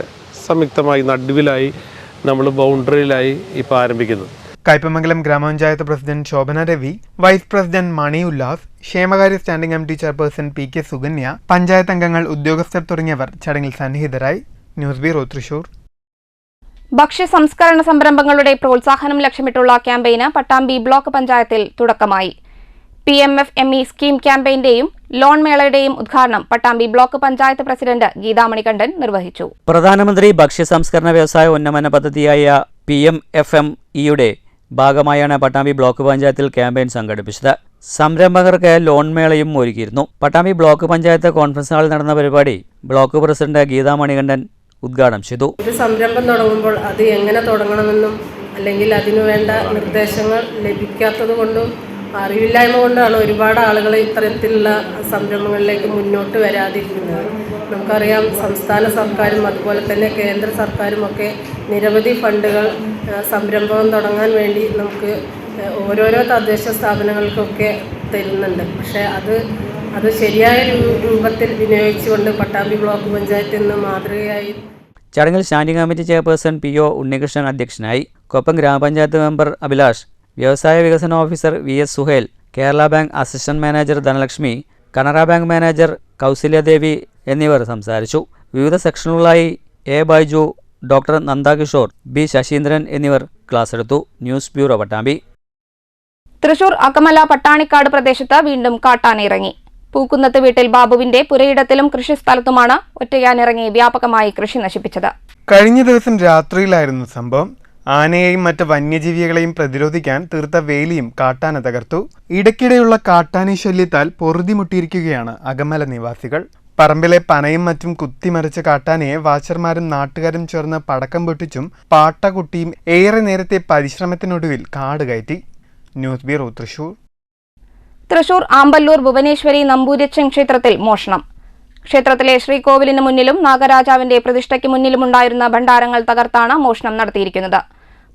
സംയുക്തമായി നടുവിലായി നമ്മൾ ബൗണ്ടറിയിലായി ഇപ്പോൾ ആരംഭിക്കുന്നത്. കയ്പമംഗലം ഗ്രാമപഞ്ചായത്ത് president Shobhana Ravi, vice president Mani Ullas, ക്ഷേമകാര്യ standing committee chairperson PK Sukanya, panchayat അംഗങ്ങൾ, ഉദ്യോഗസ്ഥർ തുടങ്ങിയവർ ചടങ്ങിൽ സന്നിഹിതരായി. News bureau, Thrissur. ഭക്ഷ്യ സംസ്കരണ സംരംഭങ്ങളുടെ പ്രോത്സാഹനം ലക്ഷ്യമിട്ടുള്ള ക്യാമ്പയിന് പട്ടാമ്പി ബ്ലോക്ക് പഞ്ചായത്തിൽ തുടക്കമായി. PMFME സ്കീം ക്യാമ്പയിന്റെയും ലോൺ മേളയുടെയും ഉദ്ഘാടനം പട്ടാമ്പി ബ്ലോക്ക് പഞ്ചായത്ത് പ്രസിഡന്റ് ഗീതാ മണികണ്ഠൻ നിർവഹിച്ചു. പ്രധാനമന്ത്രി ഭക്ഷ്യ സംസ്കരണ വ്യവസായ ഉന്നമന പദ്ധതിയായ PMFMEയുടെ ഭാഗമായാണ് പട്ടാമ്പി ബ്ലോക്ക് പഞ്ചായത്തിൽ ക്യാമ്പയിൻ സംഘടിപ്പിച്ചത്. സംരംഭകർക്ക് ലോൺ മേളയും ഒരുക്കിയിരുന്നു. പട്ടാമ്പി ബ്ലോക്ക് പഞ്ചായത്ത് കോൺഫറൻസ് ഹാളിൽ നടന്ന പരിപാടി ബ്ലോക്ക് പ്രസിഡന്റ് ഗീതാ മണികണ്ഠൻ ഉദ്ഘാടനം ചെയ്തു. ഒരു സംരംഭം തുടങ്ങുമ്പോൾ അത് എങ്ങനെ തുടങ്ങണമെന്നും അല്ലെങ്കിൽ അതിനുവേണ്ട നിർദ്ദേശങ്ങൾ ലഭിക്കാത്തത് കൊണ്ടും അറിവില്ലായ്മ കൊണ്ടാണ് ഒരുപാട് ആളുകൾ ഇത്തരത്തിലുള്ള സംരംഭങ്ങളിലേക്ക് മുന്നോട്ട് വരാതിരിക്കുന്നത്. നമുക്കറിയാം, സംസ്ഥാന സർക്കാരും അതുപോലെ തന്നെ കേന്ദ്ര സർക്കാരും ഒക്കെ നിരവധി ഫണ്ടുകൾ സംരംഭം തുടങ്ങാൻ വേണ്ടി നമുക്ക് ഓരോരോ തദ്ദേശ സ്ഥാപനങ്ങൾക്കൊക്കെ തരുന്നുണ്ട്. പക്ഷേ അത് ശരിയായ രൂപത്തിൽ വിനിയോഗിച്ചുകൊണ്ട് പട്ടാമ്പി ബ്ലോക്ക് പഞ്ചായത്തിൽ നിന്ന് മാതൃകയായി. ചടങ്ങിൽ standing committee chairperson PO Unnikrishnan അധ്യക്ഷനായി. കൊപ്പം ഗ്രാമപഞ്ചായത്ത് മെമ്പർ അഭിലാഷ്, വ്യവസായ വികസന officer VS Suhail, Kerala bank assistant manager Dhanalakshmi, Canara bank manager Kausalyadevi എന്നിവർ സംസാരിച്ചു. വിവിധ സെക്ഷനുകളായി A Biju, doctor Nandakishore, B Sasheendran എന്നിവർ ക്ലാസ് എടുത്തു. News bureau, Pattambi. തൃശൂർ അകമല പട്ടാണിക്കാട് പ്രദേശത്ത് വീണ്ടും കാട്ടാനിറങ്ങി. പൂക്കുന്നത്ത് വീട്ടിൽ ബാബുവിന്റെ പുരയിടത്തിലും കൃഷിസ്ഥലത്തുമാണ് ഒറ്റയാനിറങ്ങി വ്യാപകമായി കൃഷി നശിപ്പിച്ചത്. കഴിഞ്ഞ ദിവസം രാത്രിയിലായിരുന്നു സംഭവം. ആനയെയും മറ്റ് വന്യജീവികളെയും പ്രതിരോധിക്കാൻ തീർത്ത വേലിയും കാട്ടാന തകർത്തു. ഇടയ്ക്കിടെയുള്ള കാട്ടാന ശല്യത്താൽ പൊറുതിമുട്ടിയിരിക്കുകയാണ് അകമല നിവാസികൾ. പറമ്പിലെ പനയും മറ്റും കുത്തിമറിച്ച കാട്ടാനയെ വാച്ചർമാരും നാട്ടുകാരും ചേർന്ന് പടക്കം പൊട്ടിച്ചും പാട്ടകുട്ടിയും ഏറെ നേരത്തെ പരിശ്രമത്തിനൊടുവിൽ കാട് കയറ്റി. News bureau, Thrissur. തൃശൂർ ആമ്പല്ലൂർ ഭുവനേശ്വരി നമ്പൂതിരിച്ചൻ ക്ഷേത്രത്തിൽ മോഷണം. ക്ഷേത്രത്തിലെ ശ്രീകോവിലിന് മുന്നിലും നാഗരാജാവിന്റെ പ്രതിഷ്ഠയ്ക്ക് മുന്നിലുമുണ്ടായിരുന്ന ഭണ്ഡാരങ്ങൾ തകർത്താണ് മോഷണം നടത്തിയിരിക്കുന്നത്.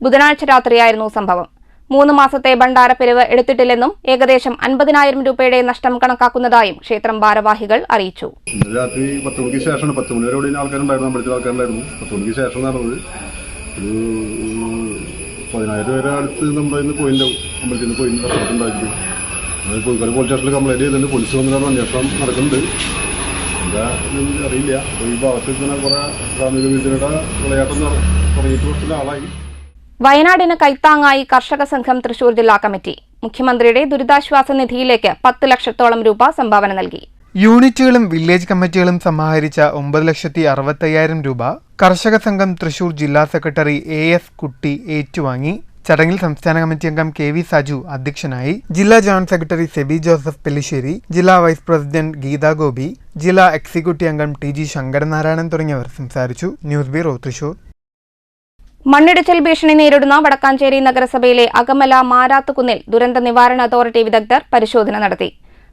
ബുധനാഴ്ച രാത്രിയായിരുന്നു സംഭവം. 3 മാസത്തെ ഭണ്ഡാരപ്പിരിവ് എടുത്തിട്ടില്ലെന്നും ഏകദേശം 50,000 രൂപയുടെ നഷ്ടം കണക്കാക്കുന്നതായും ക്ഷേത്രം ഭാരവാഹികൾ അറിയിച്ചു. രാത്രി 10 മണിക്ക് ശേഷമാണ്, 10 മണി വരെ ഇവിടെ ആൾക്കാരുണ്ടായിരുന്നു, അമ്പലത്തിൽ ആൾക്കാരുണ്ടായിരുന്നു. 10 മണിക്ക് ശേഷം നടന്നത്. ഒരു 10,000 പേരെ അടുത്ത് നമ്മുടെ പോയിന്റ് അമ്പലത്തിൽ നിന്ന് പോയിന്റ് നഷ്ടപ്പെട്ടുണ്ടായിരിക്കും. അത് കോഴിക്കോട് പോലീസ് സ്റ്റേഷനിൽ കംപ്ലൈൻറ്റ് ചെയ്തിട്ടുണ്ട്. പോലീസ് വന്നിട്ട് അന്വേഷണം നടക്കുന്നുണ്ട്. എന്താ അറിയില്ല. ഈ ഭാഗത്ത് ഇങ്ങനെ കുറേ ഗ്രാമീണ വിദ്യയുടെ വിളയാട്ടം തുടങ്ങിയിട്ട് കുറച്ച് ആളായി. വയനാടിന് കൈത്താങ്ങായി കർഷക സംഘം തൃശൂർ ജില്ലാ കമ്മിറ്റി മുഖ്യമന്ത്രിയുടെ ദുരിതാശ്വാസ നിധിയിലേക്ക് 10 ലക്ഷത്തോളം രൂപ സംഭാവന നൽകി. യൂണിറ്റുകളും വില്ലേജ് കമ്മിറ്റികളും സമാഹരിച്ച 9,65,000 രൂപ കർഷക സംഘം തൃശൂർ ജില്ലാ സെക്രട്ടറി AS കുട്ടി ഏറ്റുവാങ്ങി. ചടങ്ങിൽ സംസ്ഥാന കമ്മിറ്റി അംഗം KV സജു അധ്യക്ഷനായി. ജില്ലാ joint secretary SEBI Joseph Pellissery, ജില്ലാ വൈസ് പ്രസിഡന്റ് ഗീതാ ഗോപി, ജില്ലാ എക്സിക്യൂട്ടീവ് അംഗം TG ശങ്കരനാരായണൻ തുടങ്ങിയവർ സംസാരിച്ചു. News bureau, Thrissur. മണ്ണിടിച്ചിൽ ഭീഷണി നേരിടുന്ന വടക്കാഞ്ചേരി നഗരസഭയിലെ അകമല മാരാത്തുകുന്നിൽ ദുരന്ത നിവാരണ അതോറിറ്റി വിദഗ്ധർ പരിശോധന നടത്തി.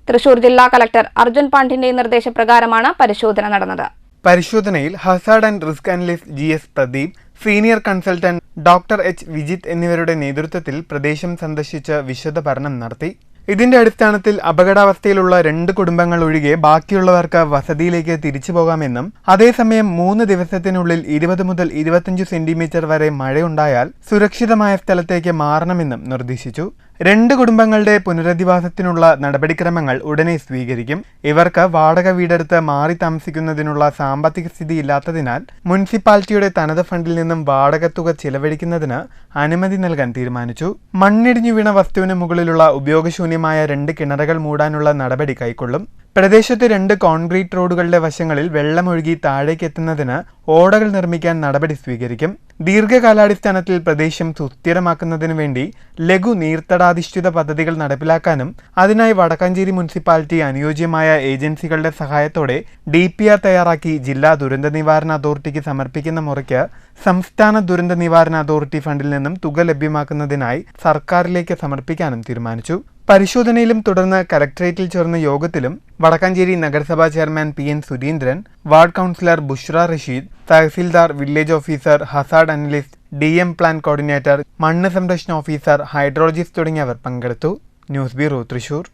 തൃശൂർ ജില്ലാ കളക്ടർ അർജുൻ പാണ്ഡ്യന്റെ നിർദ്ദേശപ്രകാരമാണ് പരിശോധന നടന്നത്. പരിശോധനയിൽ Hazard and risk analyst GS Pradeep, senior consultant doctor H Vijith എന്നിവരുടെ നേതൃത്വത്തിൽ പ്രദേശം സന്ദർശിച്ച് വിശദ പഠനം നടത്തി. ഇതിന്റെ അടിസ്ഥാനത്തിൽ അപകടാവസ്ഥയിലുള്ള 2 കുടുംബങ്ങൾ ഒഴികെ ബാക്കിയുള്ളവർക്ക് വസതിയിലേക്ക് തിരിച്ചു പോകാമെന്നും അതേസമയം 3 ദിവസത്തിനുള്ളിൽ 20 മുതൽ 25 സെന്റിമീറ്റർ വരെ മഴയുണ്ടായാൽ സുരക്ഷിതമായ സ്ഥലത്തേക്ക് മാറണമെന്നും നിർദ്ദേശിച്ചു. 2 കുടുംബങ്ങളുടെ പുനരധിവാസത്തിനുള്ള നടപടിക്രമങ്ങൾ ഉടനെ സ്വീകരിക്കും. ഇവർക്ക് വാടക വീടെടുത്ത് മാറി താമസിക്കുന്നതിനുള്ള സാമ്പത്തിക സ്ഥിതി ഇല്ലാത്തതിനാൽ മുനിസിപ്പാലിറ്റിയുടെ തനത് ഫണ്ടിൽ നിന്നും വാടക തുക ചിലവഴിക്കുന്നതിന് അനുമതി നൽകാൻ തീരുമാനിച്ചു. മണ്ണിടിഞ്ഞു വീണ വസ്തുവിന് മുകളിലുള്ള ഉപയോഗശൂന്യമായ 2 കിണറുകൾ മൂടാനുള്ള നടപടി കൈക്കൊള്ളും. പ്രദേശത്ത് 2 കോൺക്രീറ്റ് റോഡുകളുടെ വശങ്ങളിൽ വെള്ളമൊഴുകി താഴേക്കെത്തുന്നതിന് ഓടകൾ നിർമ്മിക്കാൻ നടപടി സ്വീകരിക്കും. ദീർഘകാലാടിസ്ഥാനത്തിൽ പ്രദേശം സുസ്ഥിരമാക്കുന്നതിനു വേണ്ടി ലഘു നീർത്തടാധിഷ്ഠിത പദ്ധതികൾ നടപ്പിലാക്കാനും അതിനായി വടക്കാഞ്ചേരി മുനിസിപ്പാലിറ്റി അനുയോജ്യമായ ഏജൻസികളുടെ സഹായത്തോടെ DPR തയ്യാറാക്കി ജില്ലാ ദുരന്ത നിവാരണ അതോറിറ്റിക്ക് സമർപ്പിക്കുന്ന മുറയ്ക്ക് സംസ്ഥാന ദുരന്ത നിവാരണ അതോറിറ്റി ഫണ്ടിൽ നിന്നും തുക ലഭ്യമാക്കുന്നതിനായി സർക്കാരിലേക്ക് സമർപ്പിക്കാനും തീരുമാനിച്ചു. പരിശോധനയിലും തുടർന്ന് കലക്ടറേറ്റിൽ ചേർന്ന യോഗത്തിലും വടക്കാഞ്ചേരി നഗരസഭാ chairman PN Surendran, ward councillor Bushra Rasheed, tahsildar, village officer, hazard analyst, DM plan coordinator, മണ്ണ് സംരക്ഷണ ഓഫീസർ, ഹൈഡ്രോളജിസ്റ്റ് തുടങ്ങിയവർ പങ്കെടുത്തു. News bureau, Thrissur.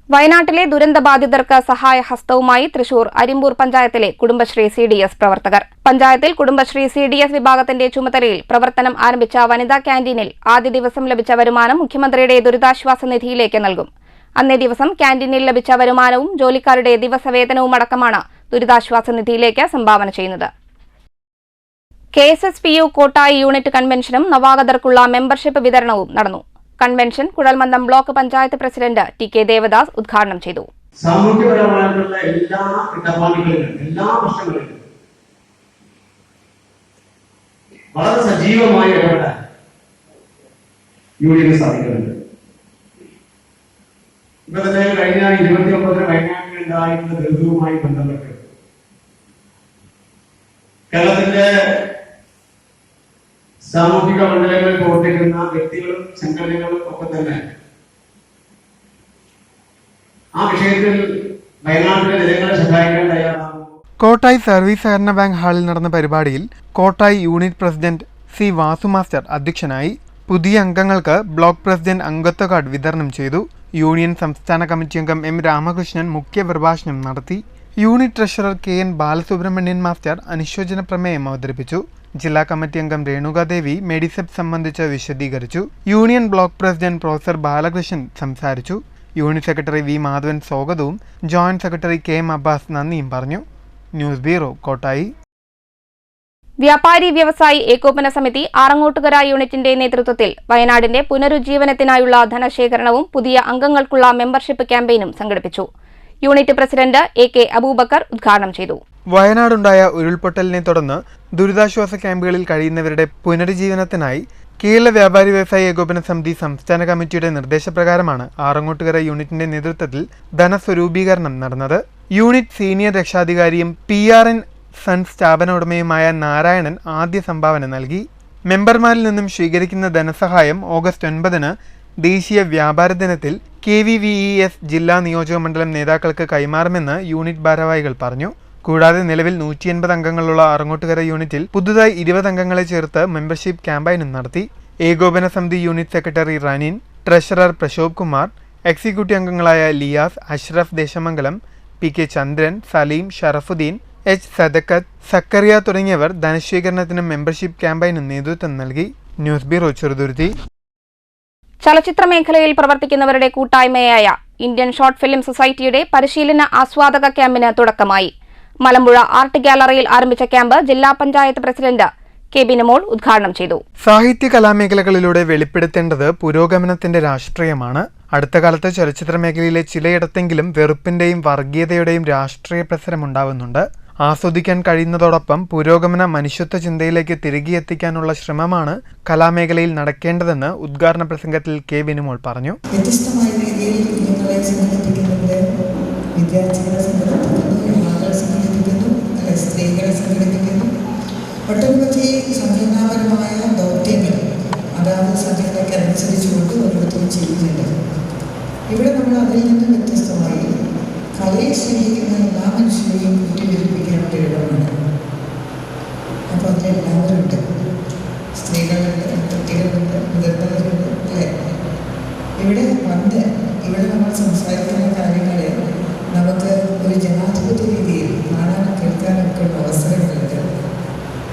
വയനാട്ടിലെ ദുരന്തബാധിതർക്ക് സഹായഹസ്തവുമായി തൃശൂർ അരിമ്പൂർ പഞ്ചായത്തിലെ കുടുംബശ്രീ CDS പ്രവർത്തകർ. പഞ്ചായത്തിൽ കുടുംബശ്രീ CDS വിഭാഗത്തിന്റെ ചുമതലയിൽ പ്രവർത്തനം ആരംഭിച്ച വനിതാ ക്യാന്റീനിൽ ആദ്യ ദിവസം ലഭിച്ച വരുമാനം മുഖ്യമന്ത്രിയുടെ ദുരിതാശ്വാസ നിധിയിലേക്ക് നൽകും. അന്നേ ദിവസം ക്യാന്റീനിൽ ലഭിച്ച വരുമാനവും ജോലിക്കാരുടെ ദിവസവേതനവും അടക്കമാണ് ദുരിതാശ്വാസ നിധിയിലേക്ക് സംഭാവന ചെയ്യുന്നത്. KSSPU കോട്ടായി യൂണിറ്റ് കൺവെൻഷനും നവാഗതർക്കുള്ള മെമ്പർഷിപ്പ് വിതരണവും നടന്നു. കൺവെൻഷൻ കുഴൽമന്ദം block panchayat president TK Devadas ഉദ്ഘാടനം ചെയ്തു. സാമൂഹ്യപരമായിട്ടുള്ള എല്ലാ ഇടപാടുകളിലും എല്ലാ വർഷങ്ങളിലും വളരെ സജീവമായി ഇടപെടാൻ യൂണിയന് സാധിക്കുന്നുണ്ട്. ഇപ്പൊ തന്നെ കഴിഞ്ഞ 29 വയനാട്ടിലുണ്ടായിരുന്ന ദുരന്തവുമായി ബന്ധപ്പെട്ട് കേരളത്തിന്റെ സാമൂഹിക മണ്ഡലങ്ങളിൽ പ്രവർത്തിക്കുന്ന വ്യക്തികളും സംഘടനകളും ഒക്കെ തന്നെ ആ വിഷയത്തിൽ വയനാട്ടിലെ ജനങ്ങളെ സഹായിക്കാൻ തയ്യാറാകും. കോട്ടായി സർവീസ് സഹകരണ ബാങ്ക് ഹാളിൽ നടന്ന പരിപാടിയിൽ Kottayi unit president C Vasu master അധ്യക്ഷനായി. പുതിയ അംഗങ്ങൾക്ക് ബ്ലോക്ക് പ്രസിഡന്റ് അംഗത്വ കാർഡ് വിതരണം ചെയ്തു. യൂണിയൻ സംസ്ഥാന കമ്മിറ്റി അംഗം M രാമകൃഷ്ണൻ മുഖ്യ പ്രഭാഷണം നടത്തി. Unit treasurer KN Balasubramanian master അനുശോചന പ്രമേയം അവതരിപ്പിച്ചു. ജില്ലാ കമ്മിറ്റി അംഗം രേണുകാദേവി മെഡിസെപ് സംബന്ധിച്ച് വിശദീകരിച്ചു. Union block president professor Balakrishnan സംസാരിച്ചു. യൂണിറ്റ് സെക്രട്ടറി V മാധവൻ സ്വാഗതവും ജോയിന്റ് സെക്രട്ടറി KM അബ്ബാസ് നന്ദിയും പറഞ്ഞു. News bureau, Kottayi. വ്യാപാരി വ്യവസായി ഏകോപന സമിതി ആറങ്ങോട്ടുകര യൂണിറ്റിന്റെ നേതൃത്വത്തിൽ വയനാടിന്റെ പുനരുജ്ജീവനത്തിനായുള്ള ധനശേഖരണവും പുതിയ അംഗങ്ങൾക്കുള്ള മെമ്പർഷിപ്പ് ക്യാമ്പയിനും സംഘടിപ്പിച്ചു. യൂണിറ്റ് പ്രസിഡന്റ് AK അബൂബക്കർ ഉദ്ഘാടനം ചെയ്തു. വയനാടുണ്ടായ ഉരുൾപൊട്ടലിനെ തുടർന്ന് ദുരിതാശ്വാസ ക്യാമ്പുകളിൽ കഴിയുന്നവരുടെ പുനരുജ്ജീവനത്തിനായി കേരള വ്യാപാരി വ്യവസായി ഏകോപന സമിതി സംസ്ഥാന കമ്മിറ്റിയുടെ നിർദ്ദേശപ്രകാരമാണ് ആറങ്ങോട്ടുകര യൂണിറ്റിന്റെ നേതൃത്വത്തിൽ ധനസ്വരൂപീകരണം നടന്നത്. യൂണിറ്റ് സീനിയർ രക്ഷാധികാരിയും PRN സൺസ് സ്ഥാപന ഉടമയുമായ നാരായണൻ ആദ്യ സംഭാവന നൽകി. മെമ്പർമാരിൽ നിന്നും സ്വീകരിക്കുന്ന ധനസഹായം ഓഗസ്റ്റ് 9 ദേശീയ വ്യാപാര ദിനത്തിൽ KVVES ജില്ലാ നിയോജക മണ്ഡലം നേതാക്കൾക്ക് കൈമാറുമെന്ന് യൂണിറ്റ് ഭാരവാഹികൾ പറഞ്ഞു. കൂടാതെ നിലവിൽ 180 അംഗങ്ങളുള്ള ആറങ്ങോട്ടുകര യൂണിറ്റിൽ പുതുതായി 20 അംഗങ്ങളെ ചേർത്ത് മെമ്പർഷിപ്പ് ക്യാമ്പയിനും നടത്തി. ഏകോപന സമിതി unit secretary Ranin, treasurer Prashobh Kumar, executive അംഗങ്ങളായ ലിയാസ്, അഷ്റഫ് ദേശമംഗലം, PK ചന്ദ്രൻ, സലീം, ഷറഫുദ്ദീൻ, H സദക്കത്ത്, സക്കറിയ തുടങ്ങിയവർ ധനശേഖരണത്തിനും മെമ്പർഷിപ്പ് ക്യാമ്പയിനും നേതൃത്വം നൽകി. News bureau Cheruthuruthy. ചലച്ചിത്ര മേഖലയിൽ പ്രവർത്തിക്കുന്നവരുടെ കൂട്ടായ്മയായ ഇന്ത്യൻ ഷോർട്ട് ഫിലിം സൊസൈറ്റിയുടെ പരിശീലന ആസ്വാദക ക്യാമ്പിന് തുടക്കമായി. മലമ്പുഴ ആർട്ട് ഗാലറിയിൽ ആരംഭിച്ച ക്യാമ്പ് ജില്ലാ പഞ്ചായത്ത് പ്രസിഡന്റ് K ബിനുമോൾ ഉദ്ഘാടനം ചെയ്തു. സാഹിത്യ കലാമേഖലകളിലൂടെ വെളിപ്പെടുത്തേണ്ടത് പുരോഗമനത്തിന്റെ രാഷ്ട്രീയമാണ്. അടുത്ത കാലത്ത് ചലച്ചിത്ര മേഖലയിലെ ചിലയിടത്തെങ്കിലും വെറുപ്പിന്റെയും വർഗീയതയുടെയും രാഷ്ട്രീയ പ്രസരമുണ്ടാവുന്നുണ്ട്. ആസ്വദിക്കാൻ കഴിയുന്നതോടൊപ്പം പുരോഗമന മനുഷ്യത്വ ചിന്തയിലേക്ക് തിരികെ എത്തിക്കാനുള്ള ശ്രമമാണ് കലാമേഖലയിൽ നടക്കേണ്ടതെന്ന് ഉദ്ഘാടന പ്രസംഗത്തിൽ K ബിനുമോൾ പറഞ്ഞു. വ്യത്യസ്തമായ രീതിയിൽ കുഞ്ഞുങ്ങളെ സംഘടിപ്പിക്കുന്നുണ്ട്, വിദ്യാർത്ഥികളെ സംഘടിപ്പിക്കുന്നു, യുവാക്കളെ സംഘടിപ്പിക്കുന്നു, സ്ത്രീകളെ സംഘടിപ്പിക്കുന്നു. ഒട്ടനവധി സംഘടനാപരമായ ദൗത്യങ്ങൾ അതാത് സംഘടനയ്ക്ക് അനുസരിച്ചുകൊണ്ട് ഓരോരുത്തരും ചെയ്യുന്നുണ്ട്. ഇവിടെ നമ്മൾ അതിൽ നിന്ന് വ്യത്യസ്തമായി കലയെ സ്നേഹിക്കുന്ന എല്ലാ മനുഷ്യരെയും കൂട്ടിവരിപ്പിക്കാൻ ഒരു ഇടമാണ്. അപ്പോൾ അതിലെല്ലാവരും ഉണ്ട്. സ്ത്രീകളുണ്ട്, കുട്ടികളുണ്ട്, മുതിർന്നവരുണ്ട്, അല്ലേ? ഇവിടെ നമ്മൾ സംസാരിക്കുന്ന കാര്യങ്ങൾ നമുക്ക് ഒരു ജനാധിപത്യ രീതിയിൽ കാണാനും കേൾക്കാനൊക്കെ ഉള്ള അവസരങ്ങളുണ്ട്.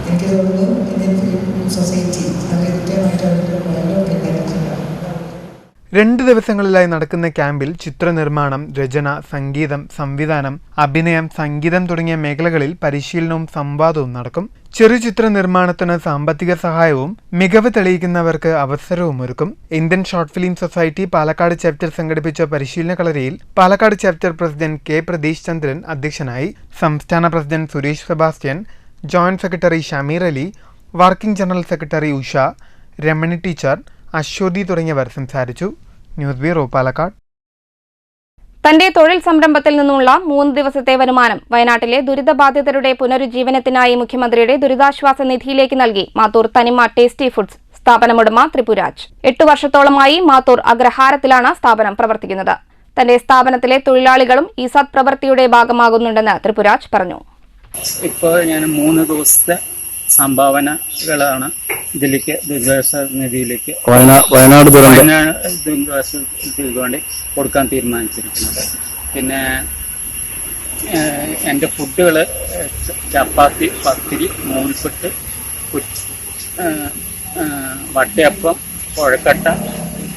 എനിക്ക് തോന്നുന്നു ഇന്ത്യൻ ഫിലിം സൊസൈറ്റി അത് കൃത്യമായിട്ട് അവരുടെ ഡയലോഗ് ഉണ്ടാക്കിയിട്ടുണ്ട്. 2 ദിവസങ്ങളിലായി നടക്കുന്ന ക്യാമ്പിൽ ചിത്രനിർമ്മാണം, രചന, സംഗീതം, സംവിധാനം, അഭിനയം, സംഗീതം തുടങ്ങിയ മേഖലകളിൽ പരിശീലനവും സംവാദവും നടക്കും. ചെറുചിത്ര നിർമ്മാണത്തിന് സാമ്പത്തിക സഹായവും മികവ് തെളിയിക്കുന്നവർക്ക് അവസരവും ഒരുക്കും. Indian short film society Palakkad chapter സംഘടിപ്പിച്ച പരിശീലന കളരിയിൽ Palakkad chapter president K Prateesh Chandran അധ്യക്ഷനായി. സംസ്ഥാന president Suresh Sebastian, joint secretary Shameer Ali, working general secretary Usha, Ramani teacher, Aswathy തുടങ്ങിയവർ സംസാരിച്ചു. News bureau Palakkad. തന്റെ തൊഴിൽ സംരംഭത്തിൽ നിന്നുള്ള 3 ദിവസത്തെ വരുമാനം വയനാട്ടിലെ ദുരിതബാധിതരുടെ പുനരുജ്ജീവനത്തിനായി മുഖ്യമന്ത്രിയുടെ ദുരിതാശ്വാസ നിധിയിലേക്ക് നൽകി മാത്തൂർ തനിമ ടേസ്റ്റി ഫുഡ്സ് സ്ഥാപനമുടമ ത്രിപുരാജ്. 8 വർഷത്തോളമായി മാത്തൂർ അഗ്രഹാരത്തിലാണ് സ്ഥാപനം പ്രവർത്തിക്കുന്നത്. തന്റെ സ്ഥാപനത്തിലെ തൊഴിലാളികളും ഈ സത്പ്രവൃത്തിയുടെ ഭാഗമാകുന്നുണ്ടെന്ന് ത്രിപുരാജ് പറഞ്ഞു. ഇപ്പോൾ ഞാൻ 3 ദിവസത്തെ സംഭാവനകളാണ് ഇതിലേക്ക് ദുരിതാശ്വാസ നിധിയിലേക്ക് വയനാട് ദുരിതാശ്വാസത്തിന് വേണ്ടി കൊടുക്കാൻ തീരുമാനിച്ചിരിക്കുന്നത്. പിന്നെ എൻ്റെ ഫുഡുകൾ ചപ്പാത്തി, പത്തിരി, നൂൽപുട്ട്, വട്ടയപ്പം, കുഴക്കട്ട,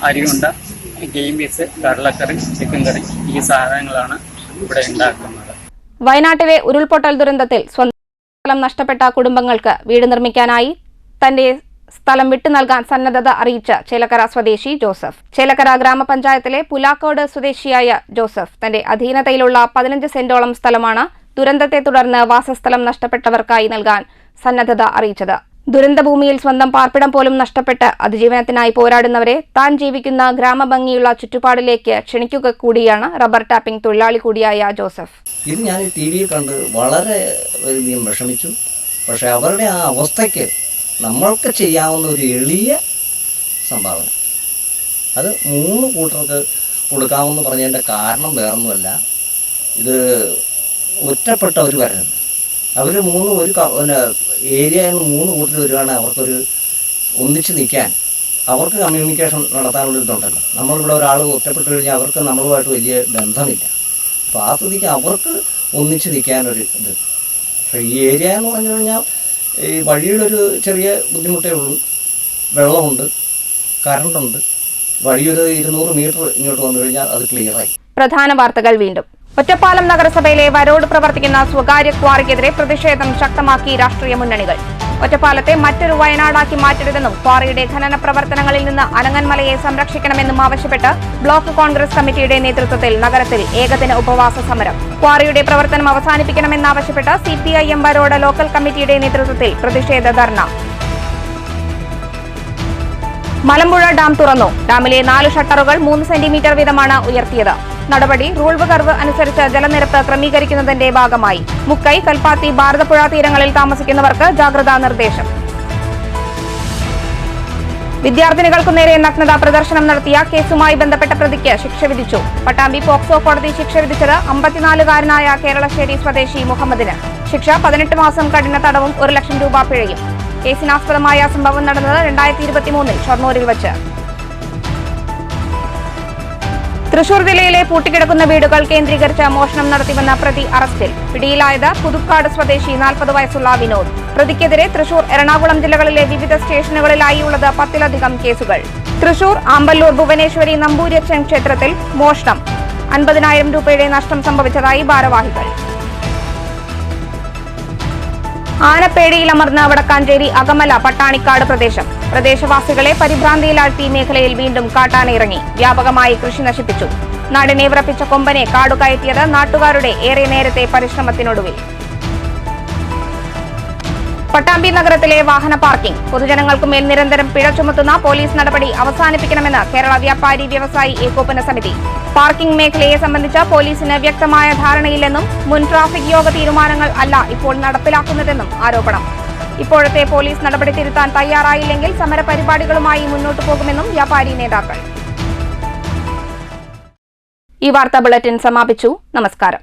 അരിയുണ്ട, ഗ്രീൻ പീസ്, കടലക്കറി, ചിക്കൻ കറി, ഈ സാധനങ്ങളാണ് ഇവിടെ ഉണ്ടാക്കുന്നത്. വയനാട്ടിലെ ഉരുൾപൊട്ടൽ ദുരന്തത്തിൽ സ്വന്തം സ്ഥലം നഷ്ടപ്പെട്ട കുടുംബങ്ങൾക്ക് വീട് നിർമ്മിക്കാനായി തന്റെ സ്ഥലം വിട്ടു നൽകാൻ സന്നദ്ധത അറിയിച്ച ചേലക്കര സ്വദേശി ജോസഫ്. ചേലക്കര ഗ്രാമപഞ്ചായത്തിലെ പുലാക്കോട് സ്വദേശിയായ ജോസഫ് തന്റെ അധീനതയിലുള്ള 15 സെന്റോളം സ്ഥലമാണ് ദുരന്തത്തെ തുടർന്ന് വാസസ്ഥലം നഷ്ടപ്പെട്ടവർക്കായി നൽകാൻ സന്നദ്ധത അറിയിച്ചത്. ദുരന്തഭൂമിയിൽ സ്വന്തം പാർപ്പിടം പോലും നഷ്ടപ്പെട്ട് അതിജീവനത്തിനായി പോരാടുന്നവരെ താൻ ജീവിക്കുന്ന ഗ്രാമഭംഗിയുള്ള ചുറ്റുപാടിലേക്ക് ക്ഷണിക്കുക കൂടിയാണ് റബ്ബർ ടാപ്പിംഗ് തൊഴിലാളി കൂടിയായ ജോസഫ്. ഇത് ഞാൻ TV കണ്ട് വളരെ അധികം വിഷമിച്ചു. പക്ഷെ അവരുടെ ആ അവസ്ഥയ്ക്ക് നമ്മൾക്ക് ചെയ്യാവുന്ന ഒരു എളിയ സംഭാവന അത് 3 കൂട്ടർക്ക് കൊടുക്കാമെന്ന് പറഞ്ഞതിൻ്റെ കാരണം വേറൊന്നുമല്ല. ഇത് ഒറ്റപ്പെട്ടവർ വരരുത്. അവർ 3 ഒരു ഏരിയയിൽ നിന്ന് 3 കൂട്ടർ വരികയാണെങ്കിൽ അവർക്കൊരു ഒന്നിച്ച് നിൽക്കാൻ, അവർക്ക് കമ്മ്യൂണിക്കേഷൻ നടത്താനുള്ള ഇതുണ്ടല്ലോ. നമ്മളിവിടെ ഒരാൾ ഒറ്റപ്പെട്ട് കഴിഞ്ഞാൽ അവർക്ക് നമ്മളുമായിട്ട് വലിയ ബന്ധമില്ല. അപ്പോൾ ആ സ്ഥിതിക്ക് അവർക്ക് ഒന്നിച്ച് നിൽക്കാനൊരു ഇത്. പക്ഷേ ഈ ഏരിയ എന്ന് പറഞ്ഞു കഴിഞ്ഞാൽ ഈ വഴിയിലൊരു ചെറിയ ബുദ്ധിമുട്ടേ ഉള്ളൂ. വെള്ളമുണ്ട്, കറണ്ടുണ്ട്. വഴിയൊരു 200 മീറ്റർ ഇങ്ങോട്ട് വന്നു കഴിഞ്ഞാൽ അത് ക്ലിയറായി. പ്രധാന വാർത്തകൾ വീണ്ടും. ഒറ്റപ്പാലം നഗരസഭയിലെ വരോട് പ്രവർത്തിക്കുന്ന സ്വകാര്യ ക്വാറിക്കെതിരെ പ്രതിഷേധം ശക്തമാക്കി രാഷ്ട്രീയ മുന്നണികൾ. ഒറ്റപ്പാലത്തെ മറ്റൊരു വയനാടാക്കി മാറ്റരുതെന്നും ക്വാറിയുടെ ഖനന പ്രവർത്തനങ്ങളിൽ നിന്ന് അനങ്ങന്മലയെ സംരക്ഷിക്കണമെന്നും ആവശ്യപ്പെട്ട് ബ്ലോക്ക് കോൺഗ്രസ് കമ്മിറ്റിയുടെ നേതൃത്വത്തിൽ നഗരത്തിൽ ഏകദിന ഉപവാസ സമരം. ക്വാറിയുടെ പ്രവർത്തനം അവസാനിപ്പിക്കണമെന്നാവശ്യപ്പെട്ട് CPIM വരോട് ലോക്കൽ കമ്മിറ്റിയുടെ നേതൃത്വത്തിൽ പ്രതിഷേധ ധർണ. മലമ്പുഴ ഡാം തുറന്നു. ഡാമിലെ 4 ഷട്ടറുകൾ 3 സെന്റിമീറ്റർ വീതമാണ് ഉയർത്തിയത്. നടപടി റൂൾ കർവ് അനുസരിച്ച് ജലനിരപ്പ് ക്രമീകരിക്കുന്നതിന്റെ ഭാഗമായി. മുക്കൈ, കൽപ്പാത്തി, ഭാരതപ്പുഴ തീരങ്ങളിൽ താമസിക്കുന്നവർക്ക് ജാഗ്രതാ നിർദ്ദേശം. വിദ്യാർത്ഥിനികൾക്കു നേരെ നഗ്നതാ പ്രദർശനം നടത്തിയ കേസുമായി ബന്ധപ്പെട്ട പ്രതിക്ക് ശിക്ഷ വിധിച്ചു. പട്ടാമ്പി പോക്സോ കോടതി ശിക്ഷ വിധിച്ചത് 54-കാരനായ കേരളശ്ശേരി സ്വദേശി മുഹമ്മദിന്. ശിക്ഷ 18 മാസം കഠിന തടവും 1 ലക്ഷം രൂപ പിഴയും. കേസിനാസ്പദമായ സംഭവം നടന്നത് 2023 ഷൊർണൂരിൽ വച്ച്. തൃശൂർ ജില്ലയിലെ പൂട്ടിക്കിടക്കുന്ന വീടുകൾ കേന്ദ്രീകരിച്ച് മോഷണം നടത്തിവന്ന പ്രതി അറസ്റ്റിൽ. പിടിയിലായത് പുതുക്കാട് സ്വദേശി 40 വയസ്സുള്ള വിനോദ്. പ്രതിക്കെതിരെ തൃശൂർ, എറണാകുളം ജില്ലകളിലെ വിവിധ സ്റ്റേഷനുകളിലായി ഉള്ളത് 10-ലധികം കേസുകൾ. തൃശൂർ ആമ്പല്ലൂർ ഭുവനേശ്വരി നമ്പൂര്യച്ചൻ ക്ഷേത്രത്തിൽ മോഷണം. 50,000 രൂപയുടെ നഷ്ടം സംഭവിച്ചതായി ഭാരവാഹികൾ. ആനപ്പേടിയിലമർന്ന് വടക്കാഞ്ചേരി അകമല പട്ടാണിക്കാട് പ്രദേശം. പ്രദേശവാസികളെ പരിഭ്രാന്തിയിലാഴ്ത്തി മേഖലയിൽ വീണ്ടും കാട്ടാനയിറങ്ങി. വ്യാപകമായി കൃഷി നശിപ്പിച്ചു. നാടിനെ വിറപ്പിച്ച കൊമ്പനെ കാടുകയറ്റിയത് നാട്ടുകാരുടെ ഏറെ നേരത്തെ പരിശ്രമത്തിനൊടുവിൽ. പട്ടാമ്പി നഗരത്തിലെ വാഹന പാർക്കിംഗ്. പൊതുജനങ്ങൾക്കുമേൽ നിരന്തരം പിഴ ചുമത്തുന്ന പോലീസ് നടപടി അവസാനിപ്പിക്കണമെന്ന് കേരള വ്യാപാരി വ്യവസായി ഏകോപന സമിതി. പാർക്കിംഗ് മേഖലയെ സംബന്ധിച്ച് പോലീസിന് വ്യക്തമായ ധാരണയില്ലെന്നും മുൻ ട്രാഫിക് യോഗ തീരുമാനങ്ങൾ അല്ല ഇപ്പോൾ നടപ്പിലാക്കുന്നതെന്നും ആരോപണം. ഇപ്പോഴത്തെ പോലീസ് നടപടി തിരുത്താൻ തയ്യാറായില്ലെങ്കിൽ സമരപരിപാടികളുമായി മുന്നോട്ടു പോകുമെന്നും വ്യാപാരി നേതാക്കൾ. ഈ വാർത്താ ബുള്ളറ്റിൻ സമാപിച്ചു. നമസ്കാരം.